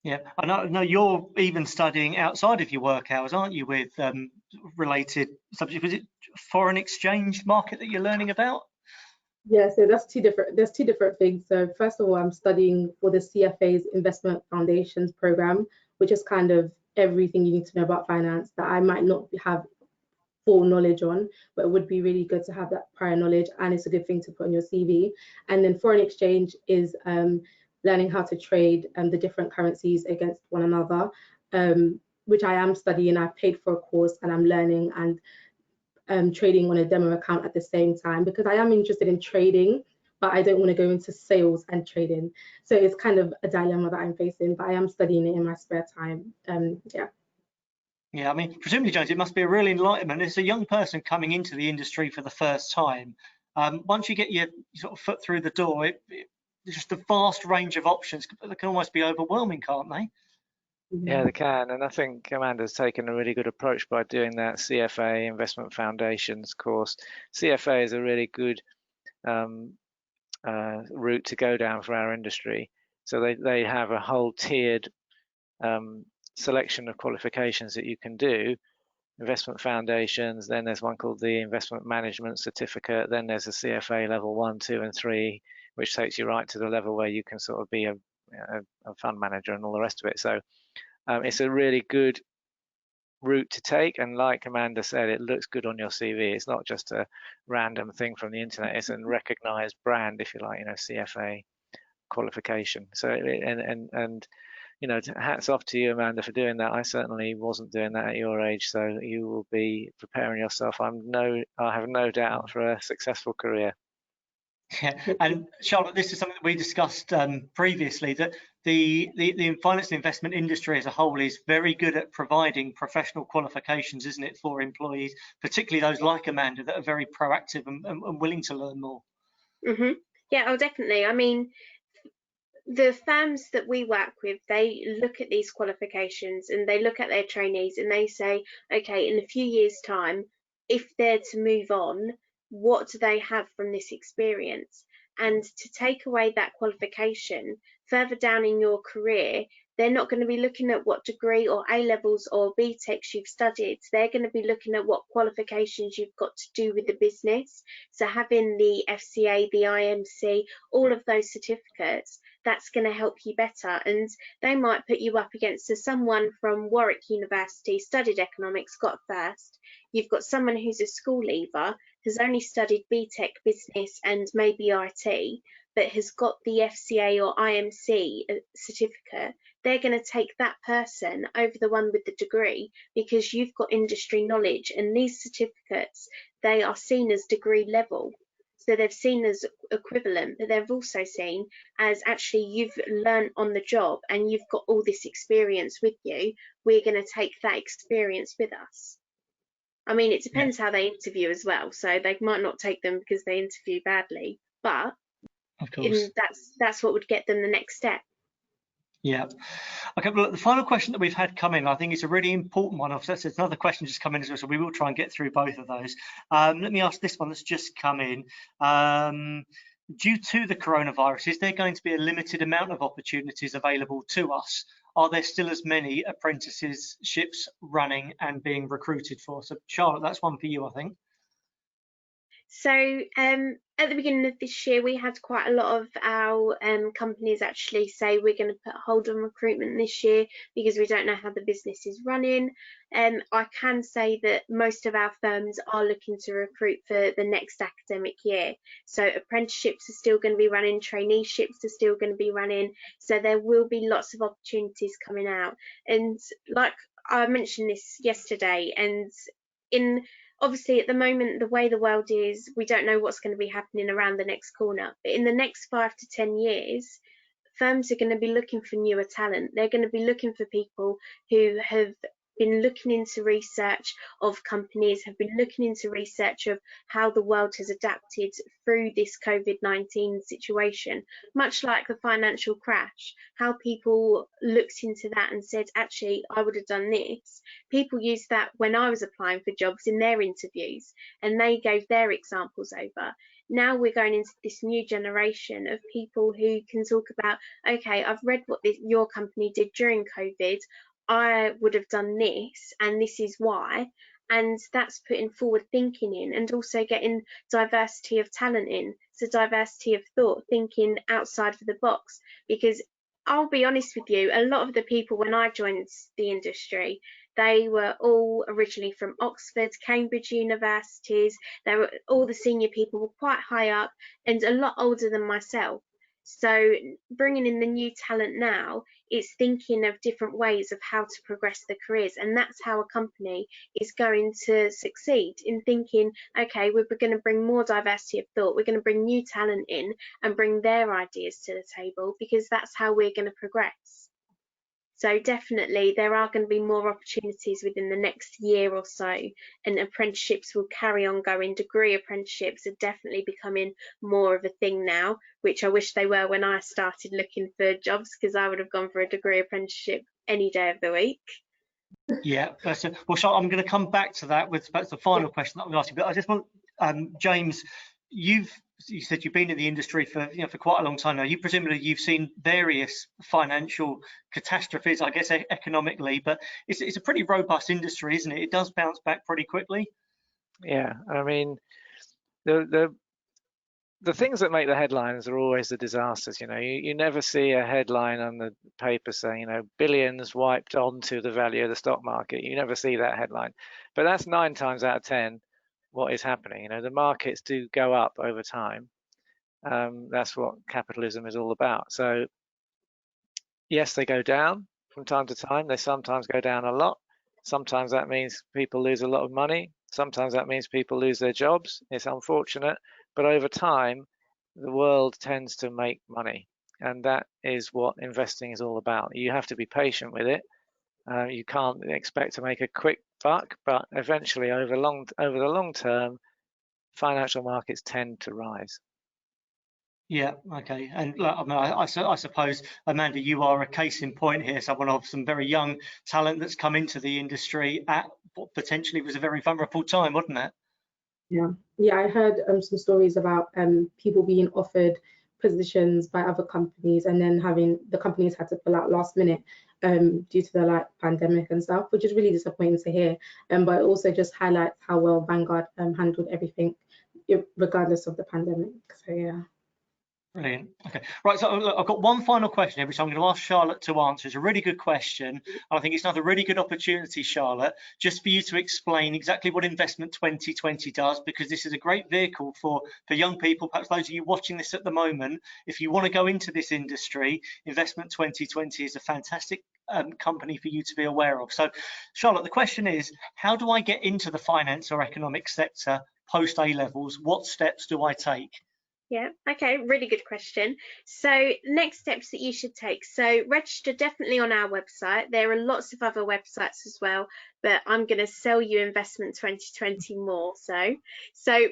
[SPEAKER 1] Yeah, I know you're even studying outside of your work hours, aren't you, with related subjects? Was it foreign exchange market that you're learning about?
[SPEAKER 2] Yeah, so there's two different things. So first of all, I'm studying for the CFA's Investment Foundations program, which is kind of everything you need to know about finance that I might not have full knowledge on, but it would be really good to have that prior knowledge, and it's a good thing to put on your CV. And then foreign exchange is learning how to trade the different currencies against one another, which I am studying. I've paid for a course and I'm learning and trading on a demo account at the same time, because I am interested in trading, but I don't want to go into sales and trading. So it's kind of a dilemma that I'm facing, but I am studying it in my spare time. Yeah.
[SPEAKER 1] Yeah, I mean, presumably, Jones, it must be a real enlightenment. As a young person coming into the industry for the first time, once you get your sort of foot through the door, just a vast range of options that can almost be overwhelming, can't they?
[SPEAKER 4] Yeah, they can, and I think Amanda's taken a really good approach by doing that CFA Investment Foundations course. CFA is a really good route to go down for our industry. So they have a whole tiered selection of qualifications that you can do. Investment Foundations, then there's one called the Investment Management Certificate, then there's a CFA level 1, 2, and 3, which takes you right to the level where you can sort of be a fund manager and all the rest of it. So it's a really good route to take, and like Amanda said, it looks good on your CV. It's not just a random thing from the internet. It's a recognized brand, if you like, CFA qualification. So and hats off to you, Amanda, for doing that. I certainly wasn't doing that at your age, so you will be preparing yourself, I have no doubt, for a successful career.
[SPEAKER 1] Yeah, and Charlotte, this is something that we discussed previously, that the finance and investment industry as a whole is very good at providing professional qualifications, isn't it, for employees, particularly those like Amanda that are very proactive and willing to learn more.
[SPEAKER 3] Mm-hmm. Yeah, oh, definitely. I mean, the firms that we work with, they look at these qualifications and they look at their trainees and they say, okay, in a few years' time, if they're to move on, what do they have from this experience? And to take away that qualification further down in your career, they're not going to be looking at what degree or A levels or BTECs you've studied. They're going to be looking at what qualifications you've got to do with the business. So having the FCA, the IMC, all of those certificates, that's going to help you better. And they might put you up against someone from Warwick University, studied economics, got first. You've got someone who's a school leaver, has only studied BTEC business and maybe IT, but has got the FCA or IMC certificate. They're going to take that person over the one with the degree because you've got industry knowledge, and these certificates, they are seen as degree level. So they've seen as equivalent, but they've also seen as actually you've learned on the job and you've got all this experience with you. We're going to take that experience with us. I mean, it depends how they interview as well. So they might not take them because they interview badly, but
[SPEAKER 1] of course,
[SPEAKER 3] that's what would get them the next step.
[SPEAKER 1] Yeah. Okay, well, the final question that we've had come in, I think it's a really important one. There's another question just come in as well, so we will try and get through both of those. Let me ask this one that's just come in. Due to the coronavirus, is there going to be a limited amount of opportunities available to us? Are there still as many apprenticeships running and being recruited for? So, Charlotte, that's one for you, I think.
[SPEAKER 3] So at the beginning of this year, we had quite a lot of our companies actually say we're going to put a hold on recruitment this year because we don't know how the business is running. I can say that most of our firms are looking to recruit for the next academic year. So apprenticeships are still going to be running, traineeships are still going to be running. So there will be lots of opportunities coming out. And like I mentioned this yesterday, and obviously at the moment, the way the world is, we don't know what's going to be happening around the next corner. But in the next 5 to 10 years, firms are going to be looking for newer talent. They're going to be looking for people who have been looking into research of companies, have been looking into research of how the world has adapted through this COVID-19 situation, much like the financial crash, how people looked into that and said, actually, I would have done this. People used that when I was applying for jobs in their interviews, and they gave their examples over. Now we're going into this new generation of people who can talk about, okay, I've read what your company did during COVID. I would have done this, and this is why. And that's putting forward thinking in, and also getting diversity of talent in. So diversity of thought, thinking outside of the box. Because I'll be honest with you, a lot of the people when I joined the industry, they were all originally from Oxford, Cambridge universities. They were all the senior people were quite high up and a lot older than myself. So bringing in the new talent now, it's thinking of different ways of how to progress their careers, and that's how a company is going to succeed, in thinking, okay, we're going to bring more diversity of thought, we're going to bring new talent in and bring their ideas to the table, because that's how we're going to progress. So definitely there are going to be more opportunities within the next year or so, and apprenticeships will carry on going. Degree apprenticeships are definitely becoming more of a thing now, which I wish they were when I started looking for jobs, because I would have gone for a degree apprenticeship any day of the week.
[SPEAKER 1] Yeah, that's it. Well, Charlotte, I'm going to come back to that with that's the final question that I'm asking, but I just want, James, you said you've been in the industry for for quite a long time now. Presumably you've seen various financial catastrophes, I guess, economically, but it's a pretty robust industry, isn't it? It does bounce back pretty quickly.
[SPEAKER 4] Yeah, I mean, the things that make the headlines are always the disasters. You never see a headline on the paper saying, billions wiped onto the value of the stock market. You never see that headline, but that's 9 times out of 10 what is happening. The markets do go up over time. That's what capitalism is all about. So yes, they go down from time to time. They sometimes go down a lot. Sometimes that means people lose a lot of money. Sometimes that means people lose their jobs. It's unfortunate, but over time, the world tends to make money, and that is what investing is all about. You have to be patient with it. You can't expect to make a quick buck, but eventually, over the long term, financial markets tend to rise.
[SPEAKER 1] Yeah, okay. And look, I mean, I suppose, Amanda, you are a case in point here, someone of some very young talent that's come into the industry at what potentially was a very vulnerable time, wasn't it?
[SPEAKER 2] Yeah, I heard some stories about people being offered positions by other companies, and then having the companies had to pull out last minute due to the pandemic and stuff, which is really disappointing to hear. But it also just highlights how well Vanguard handled everything, regardless of the pandemic. So yeah.
[SPEAKER 1] Brilliant. Okay, right. So look, I've got one final question here, which I'm going to ask Charlotte to answer. It's a really good question. I think it's another really good opportunity, Charlotte, just for you to explain exactly what Investment 2020 does, because this is a great vehicle for young people, perhaps those of you watching this at the moment. If you want to go into this industry, Investment 2020 is a fantastic company for you to be aware of. So, Charlotte, the question is, how do I get into the finance or economic sector post A-levels? What steps do I take?
[SPEAKER 3] Yeah, okay, really good question. So next steps that you should take. So register definitely on our website. There are lots of other websites as well, but I'm going to sell you Investment 2020 more. So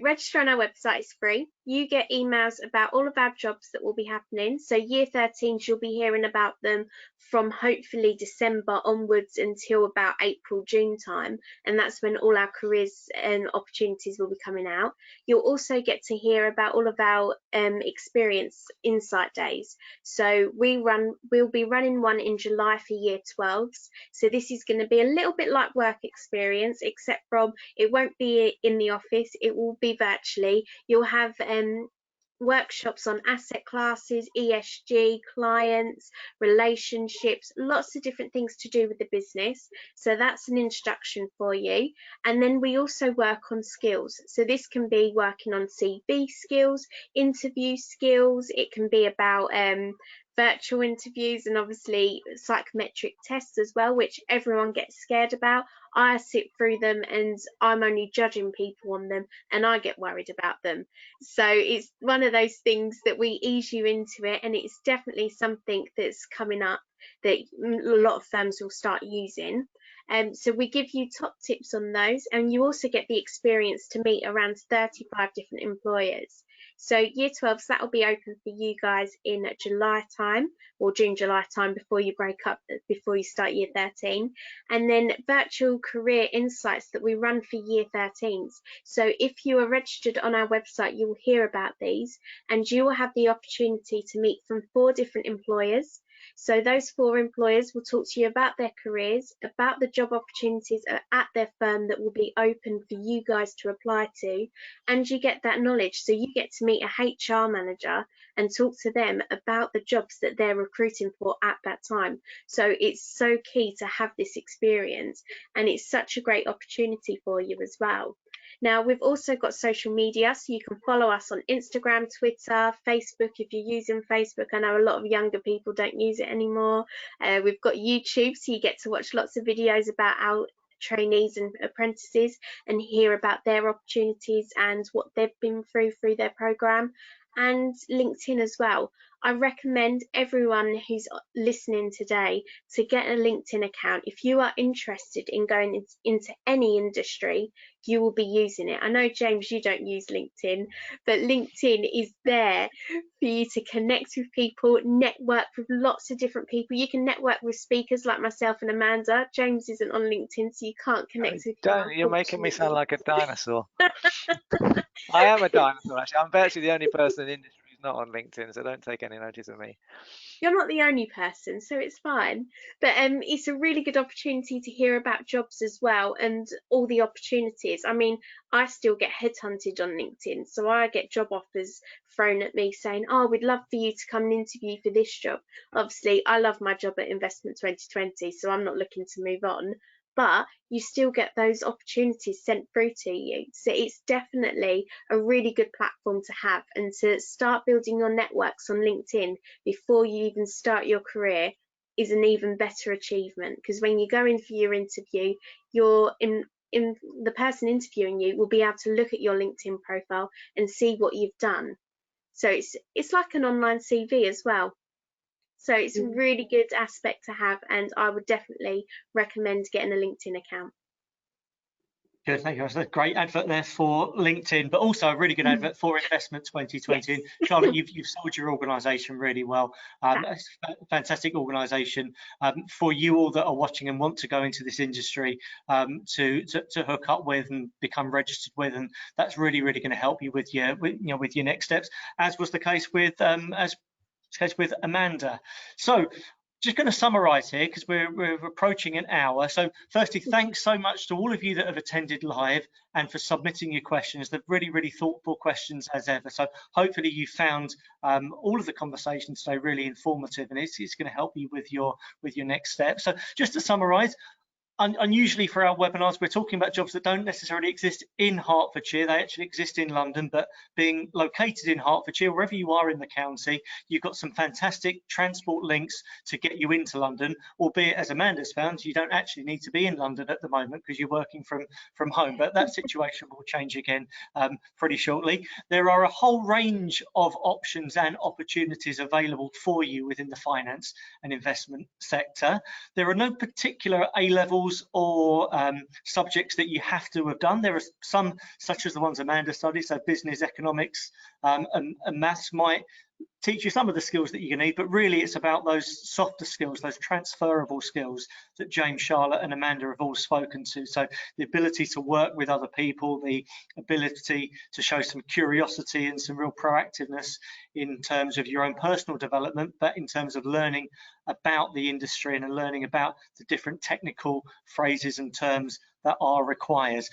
[SPEAKER 3] register on our website, it's free. You get emails about all of our jobs that will be happening. So year 13s, you'll be hearing about them from hopefully December onwards until about April, June time. And that's when all our careers and opportunities will be coming out. You'll also get to hear about all of our experience insight days. So we'll be running one in July for year 12s. So this is going to be a little bit like work experience, except from it won't be in the office, it will be virtually. You'll have workshops on asset classes, ESG, clients, relationships, lots of different things to do with the business. So that's an introduction for you. And then we also work on skills. So this can be working on CV skills, interview skills. It can be about virtual interviews, and obviously psychometric tests as well, which everyone gets scared about. I sit through them and I'm only judging people on them, and I get worried about them. So it's one of those things that we ease you into it, and it's definitely something that's coming up that a lot of firms will start using. So we give you top tips on those, and you also get the experience to meet around 35 different employers. So year 12s, that will be open for you guys in July time, or June, July time, before you break up, before you start year 13. And then virtual career insights that we run for year 13s. So if you are registered on our website, you will hear about these, and you will have the opportunity to meet from 4 different employers. So those 4 employers will talk to you about their careers, about the job opportunities at their firm that will be open for you guys to apply to, and you get that knowledge. So you get to meet a HR manager and talk to them about the jobs that they're recruiting for at that time. So it's so key to have this experience, and it's such a great opportunity for you as well. Now, we've also got social media, so you can follow us on Instagram, Twitter, Facebook if you're using Facebook. I know a lot of younger people don't use it anymore. We've got YouTube, so you get to watch lots of videos about our trainees and apprentices and hear about their opportunities and what they've been through their program. And LinkedIn as well. I recommend everyone who's listening today to get a LinkedIn account. If you are interested in going into any industry, you will be using it. I know, James, you don't use LinkedIn, but LinkedIn is there for you to connect with people, network with lots of different people. You can network with speakers like myself and Amanda. James isn't on LinkedIn, so you can't connect with you.
[SPEAKER 4] You're making me sound like a dinosaur. I am a dinosaur, actually. I'm virtually the only person in the industry who's not on LinkedIn, so don't take any notice of me.
[SPEAKER 3] You're not the only person, so it's fine. But it's a really good opportunity to hear about jobs as well, and all the opportunities. I mean, I still get headhunted on LinkedIn, so I get job offers thrown at me saying, oh, we'd love for you to come and interview for this job. Obviously, I love my job at Investment 2020, so I'm not looking to move on. But you still get those opportunities sent through to you. So it's definitely a really good platform to have, and to start building your networks on LinkedIn before you even start your career is an even better achievement, because when you go in for your interview, the person interviewing you will be able to look at your LinkedIn profile and see what you've done. So it's like an online CV as well. So it's a really good aspect to have, and I would definitely recommend getting a LinkedIn account.
[SPEAKER 1] Good, thank you. That's a great advert there for LinkedIn, but also a really good advert for Investment 2020.
[SPEAKER 3] Yes.
[SPEAKER 1] And Charlotte, you've sold your organisation really well. It's a fantastic organisation for you all that are watching and want to go into this industry to hook up with and become registered with, and that's really going to help you with your next steps, as was the case with Amanda. So just going to summarize here, because we're approaching an hour. So firstly, thanks so much to all of you that have attended live and for submitting your questions. They're really thoughtful questions as ever. So hopefully you found all of the conversations today really informative, and it's going to help you with your next step. So just to summarize, unusually for our webinars, we're talking about jobs that don't necessarily exist in Hertfordshire. They actually exist in London, but being located in Hertfordshire, wherever you are in the county, you've got some fantastic transport links to get you into London, albeit, as Amanda's found, you don't actually need to be in London at the moment because you're working from home, but that situation will change again pretty shortly. There are a whole range of options and opportunities available for you within the finance and investment sector. There are no particular A-levels or subjects that you have to have done. There are some, such as the ones Amanda studied, so business, economics, and maths might teach you some of the skills that you need, but really it's about those softer skills, those transferable skills that James, Charlotte and Amanda have all spoken to. So the ability to work with other people, the ability to show some curiosity and some real proactiveness in terms of your own personal development, but in terms of learning about the industry and learning about the different technical phrases and terms that are required.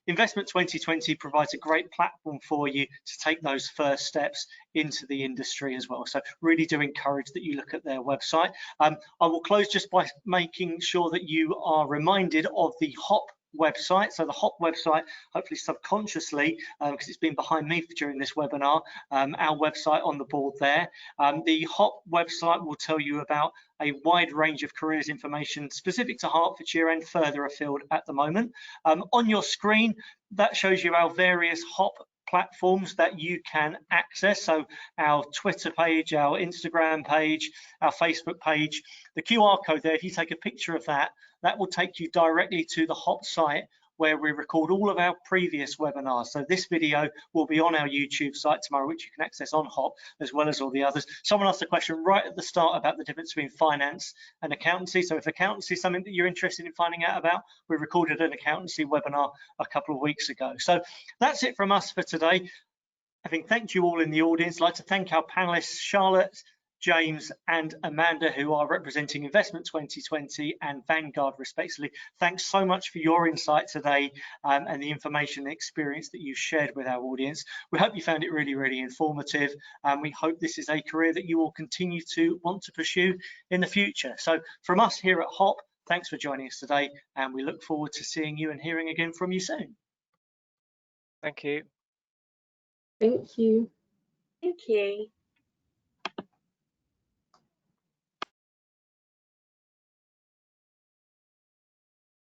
[SPEAKER 1] Investment 2020 provides a great platform for you to take those first steps into the industry as well. So really do encourage that you look at their website. I will close just by making sure that you are reminded of the HOP website. So the HOP website, hopefully subconsciously, because it's been behind me during this webinar, our website on the board there. The HOP website will tell you about a wide range of careers information specific to Hertfordshire and further afield at the moment. On your screen, that shows you our various HOP platforms that you can access. So our Twitter page, our Instagram page, our Facebook page, the QR code there, if you take a picture of that, that will take you directly to the HOP site where we record all of our previous webinars. So this video will be on our YouTube site tomorrow, which you can access on HOP, as well as all the others. Someone asked a question right at the start about the difference between finance and accountancy. So if accountancy is something that you're interested in finding out about, we recorded an accountancy webinar a couple of weeks ago. So that's it from us for today. Having thanked you all in the audience, I'd like to thank our panelists, Charlotte, James and Amanda, who are representing Investment 2020 and Vanguard respectively. Thanks so much for your insight today and the information and experience that you shared with our audience. We hope you found it really, really informative, and we hope this is a career that you will continue to want to pursue in the future. So from us here at HOP, thanks for joining us today, and we look forward to seeing you and hearing again from you soon.
[SPEAKER 4] Thank you.
[SPEAKER 2] Thank you.
[SPEAKER 3] Thank you.